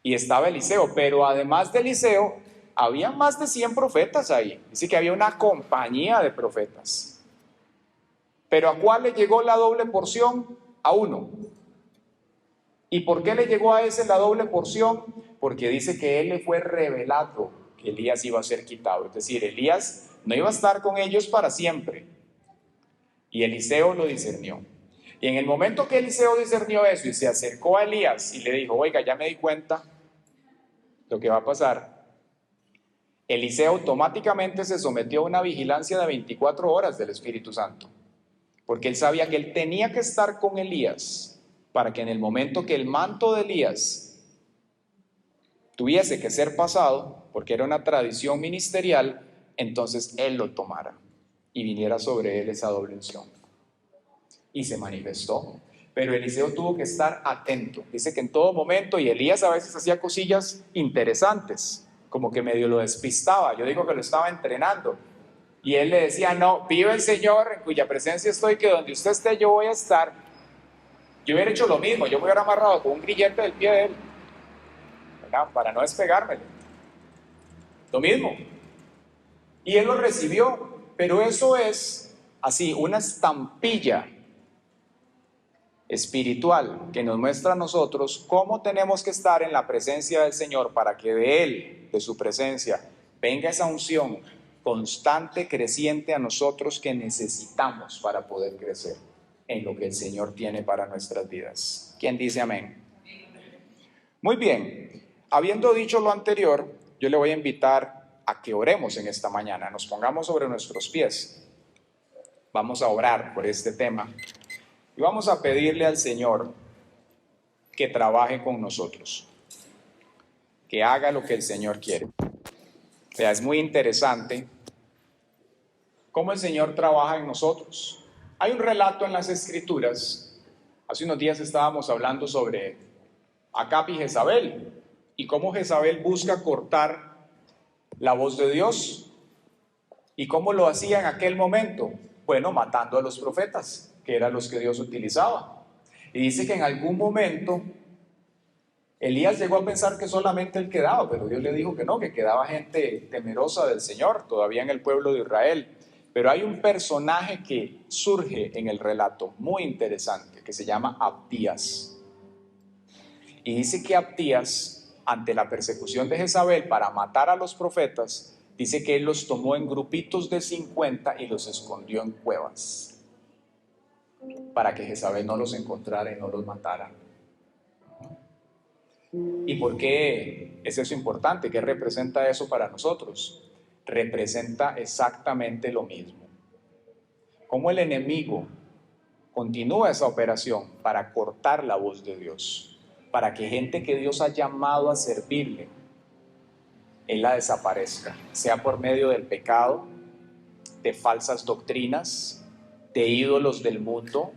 Y estaba Eliseo, pero además de Eliseo, había más de 100 profetas ahí. Dice que había una compañía de profetas. Pero ¿a cuál le llegó la doble porción? A uno. ¿Y por qué le llegó a ese la doble porción? porque dice que él le fue revelado que Elías iba a ser quitado. Es decir, Elías no iba a estar con ellos para siempre. Y Eliseo lo discernió. Y en el momento que Eliseo discernió eso y se acercó a Elías y le dijo, oiga, ya me di cuenta lo que va a pasar, Eliseo automáticamente se sometió a una vigilancia de 24 horas del Espíritu Santo, porque él sabía que él tenía que estar con Elías para que en el momento que el manto de Elías tuviese que ser pasado, porque era una tradición ministerial, entonces él lo tomara y viniera sobre él esa doble unción. Y se manifestó. Pero Eliseo tuvo que estar atento. Dice que en todo momento, y Elías a veces hacía cosillas interesantes, como que medio lo despistaba. Yo digo que lo estaba entrenando. Y él le decía, no, vive el Señor en cuya presencia estoy, que donde usted esté yo voy a estar. Yo hubiera hecho lo mismo, yo me hubiera amarrado con un grillete del pie de él, ¿verdad? Para no despegármelo. Lo mismo. Y él lo recibió, pero eso es así, una estampilla espiritual que nos muestra a nosotros cómo tenemos que estar en la presencia del Señor para que de Él, de su presencia, venga esa unción constante, creciente a nosotros que necesitamos para poder crecer en lo que el Señor tiene para nuestras vidas. ¿Quién dice amén? Muy bien, habiendo dicho lo anterior, yo le voy a invitar a que oremos en esta mañana, nos pongamos sobre nuestros pies. Vamos a orar por este tema y vamos a pedirle al Señor que trabaje con nosotros, que haga lo que el Señor quiere. O sea, es muy interesante cómo el Señor trabaja en nosotros. Hay un relato en las Escrituras, hace unos días estábamos hablando sobre Acab y Jezabel, y cómo Jezabel busca cortar la voz de Dios, y cómo lo hacía en aquel momento. Bueno, matando a los profetas, que eran los que Dios utilizaba. Y dice que en algún momento Elías llegó a pensar que solamente él quedaba, pero Dios le dijo que no, que quedaba gente temerosa del Señor todavía en el pueblo de Israel. Pero hay un personaje que surge en el relato muy interesante, que se llama Abdías. Y dice que Abdías, ante la persecución de Jezabel para matar a los profetas, dice que él los tomó en grupitos de 50 y los escondió en cuevas, para que Jezabel no los encontrara y no los matara. ¿Y por qué es eso importante? ¿Qué representa eso para nosotros? Representa exactamente lo mismo. Cómo el enemigo continúa esa operación para cortar la voz de Dios, para que gente que Dios ha llamado a servirle, Él la desaparezca, sea por medio del pecado, de falsas doctrinas, de ídolos del mundo,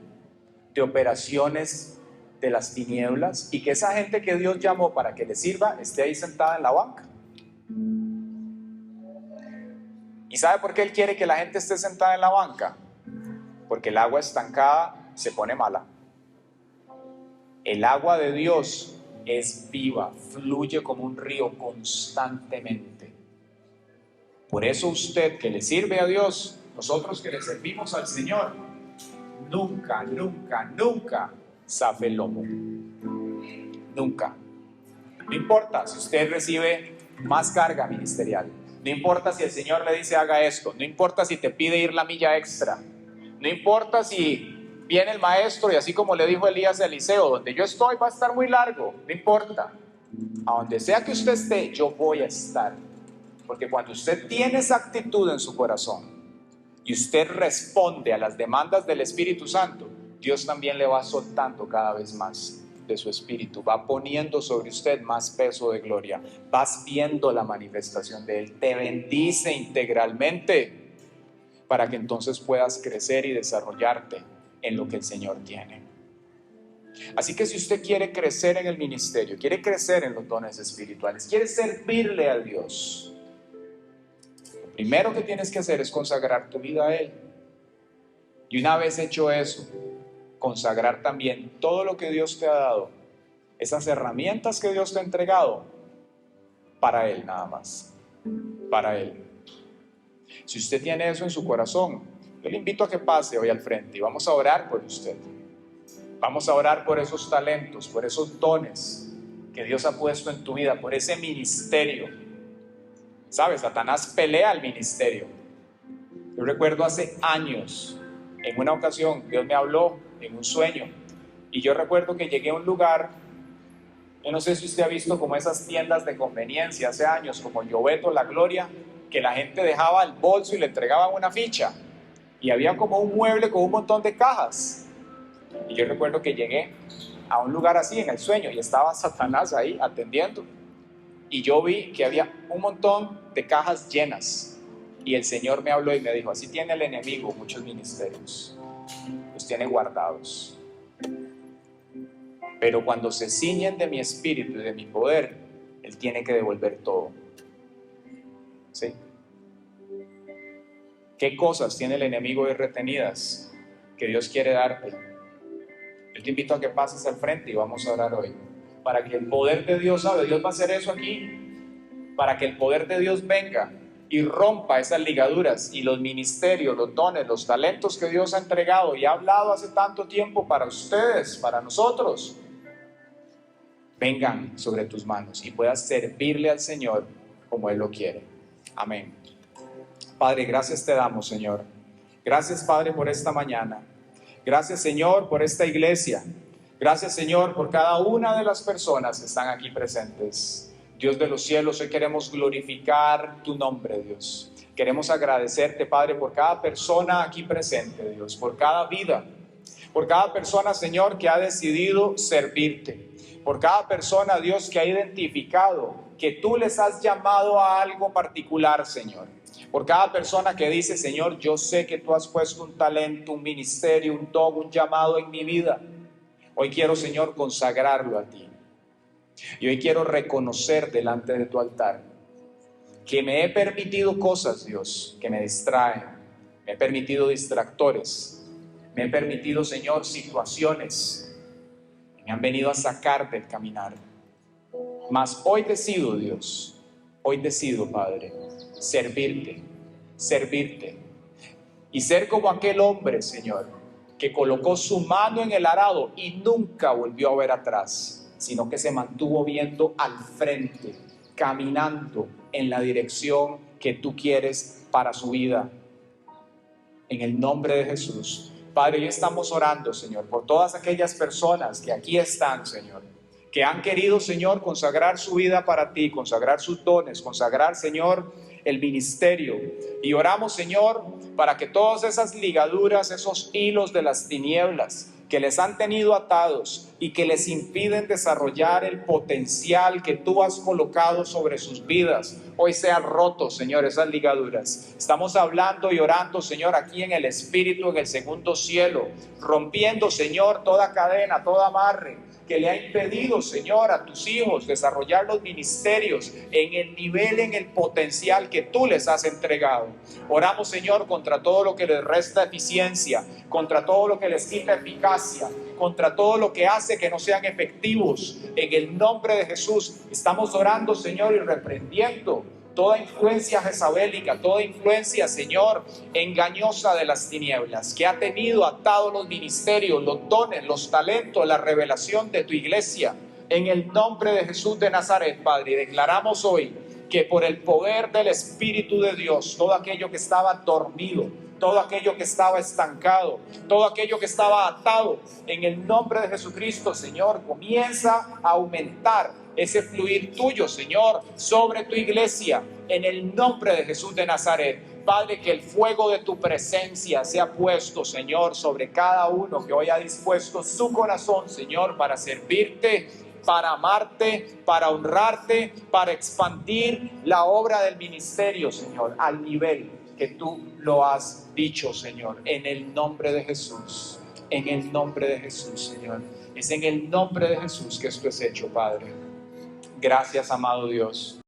de operaciones de las tinieblas, y que esa gente que Dios llamó para que le sirva esté ahí sentada en la banca. ¿Y sabe por qué Él quiere que la gente esté sentada en la banca? Porque el agua estancada se pone mala. El agua de Dios es viva, fluye como un río constantemente. Por eso usted que le sirve a Dios, nosotros que le servimos al Señor, nunca, nunca, nunca zafe el lomo. Nunca. No importa si usted recibe más carga ministerial, no importa si el Señor le dice haga esto, no importa si te pide ir la milla extra, no importa si viene el maestro y así como le dijo Elías a Eliseo, donde yo estoy va a estar muy largo, no importa. A donde sea que usted esté, yo voy a estar. Porque cuando usted tiene esa actitud en su corazón y usted responde a las demandas del Espíritu Santo, Dios también le va soltando cada vez más de su espíritu, va poniendo sobre usted más peso de gloria, vas viendo la manifestación de Él, te bendice integralmente para que entonces puedas crecer y desarrollarte en lo que el Señor tiene. Así que si usted quiere crecer en el ministerio, quiere crecer en los dones espirituales, quiere servirle a Dios, lo primero que tienes que hacer es consagrar tu vida a Él. Y una vez hecho eso, consagrar también todo lo que Dios te ha dado, esas herramientas que Dios te ha entregado, para Él nada más, para Él. Si usted tiene eso en su corazón, yo le invito a que pase hoy al frente y vamos a orar por usted. Vamos a orar por esos talentos, por esos dones que Dios ha puesto en tu vida, por ese ministerio. ¿Sabes? Satanás pelea el ministerio. Yo recuerdo hace años, en una ocasión, Dios me habló en un sueño, y yo recuerdo que llegué a un lugar, yo no sé si usted ha visto como esas tiendas de conveniencia hace años, como Llobeto, La Gloria, que la gente dejaba el bolso y le entregaban una ficha, y había como un mueble con un montón de cajas. Y yo recuerdo que llegué a un lugar así en el sueño, y estaba Satanás ahí atendiendo, y yo vi que había un montón de cajas llenas, y el Señor me habló y me dijo: así tiene el enemigo muchos ministerios, los tiene guardados, pero cuando se ciñen de mi espíritu y de mi poder, Él tiene que devolver todo. ¿Sí? ¿Qué cosas tiene el enemigo hoy retenidas que Dios quiere darte? Yo te invito a que pases al frente y vamos a orar hoy, para que el poder de Dios, ¿sabe? Dios va a hacer eso aquí, para que el poder de Dios venga y rompa esas ligaduras y los ministerios, los dones, los talentos que Dios ha entregado y ha hablado hace tanto tiempo para ustedes, para nosotros, vengan sobre tus manos y puedas servirle al Señor como Él lo quiere. Amén. Padre, gracias te damos, Señor. Gracias, Padre, por esta mañana. Gracias, Señor, por esta iglesia. Gracias, Señor, por cada una de las personas que están aquí presentes. Dios de los cielos, hoy queremos glorificar tu nombre, Dios. Queremos agradecerte, Padre, por cada persona aquí presente, Dios, por cada vida, por cada persona, Señor, que ha decidido servirte, por cada persona, Dios, que ha identificado que tú les has llamado a algo particular, Señor. Por cada persona que dice: Señor, yo sé que tú has puesto un talento, un ministerio, un don, un llamado en mi vida. Hoy quiero, Señor, consagrarlo a ti. Y hoy quiero reconocer delante de tu altar que me he permitido cosas, Dios, que me distraen. Me he permitido distractores. Me he permitido, Señor, situaciones que me han venido a sacar del caminar. Mas hoy decido, Dios, hoy decido, Padre, servirte y ser como aquel hombre, Señor, que colocó su mano en el arado y nunca volvió a ver atrás, sino que se mantuvo viendo al frente, caminando en la dirección que tú quieres para su vida. En el nombre de Jesús, Padre, hoy estamos orando, Señor, por todas aquellas personas que aquí están, Señor, que han querido, Señor, consagrar su vida para ti, consagrar sus dones, consagrar, Señor, el ministerio. Y oramos, Señor, para que todas esas ligaduras, esos hilos de las tinieblas que les han tenido atados y que les impiden desarrollar el potencial que tú has colocado sobre sus vidas, hoy sean rotos, Señor, esas ligaduras. Estamos hablando y orando, Señor, aquí en el Espíritu, en el segundo cielo, rompiendo, Señor, toda cadena, todo amarre que le ha impedido, Señor, a tus hijos desarrollar los ministerios en el nivel, en el potencial que tú les has entregado. Oramos, Señor, contra todo lo que les resta eficiencia, contra todo lo que les quita eficacia, contra todo lo que hace que no sean efectivos. En el nombre de Jesús estamos orando, Señor, y reprendiendo toda influencia jezabélica, toda influencia, Señor, engañosa de las tinieblas, que ha tenido atados los ministerios, los dones, los talentos, la revelación de tu iglesia. En el nombre de Jesús de Nazaret, Padre, declaramos hoy que por el poder del Espíritu de Dios, todo aquello que estaba dormido, todo aquello que estaba estancado, todo aquello que estaba atado, en el nombre de Jesucristo, Señor, comienza a aumentar ese fluir tuyo, Señor, sobre tu iglesia, en el nombre de Jesús de Nazaret. Padre, que el fuego de tu presencia sea puesto, Señor, sobre cada uno que hoy ha dispuesto su corazón, Señor, para servirte, para amarte, para honrarte, para expandir la obra del ministerio, Señor, al nivel que tú lo has dicho, Señor, en el nombre de Jesús, en el nombre de Jesús, Señor. Es en el nombre de Jesús que esto es hecho, Padre. Gracias, amado Dios.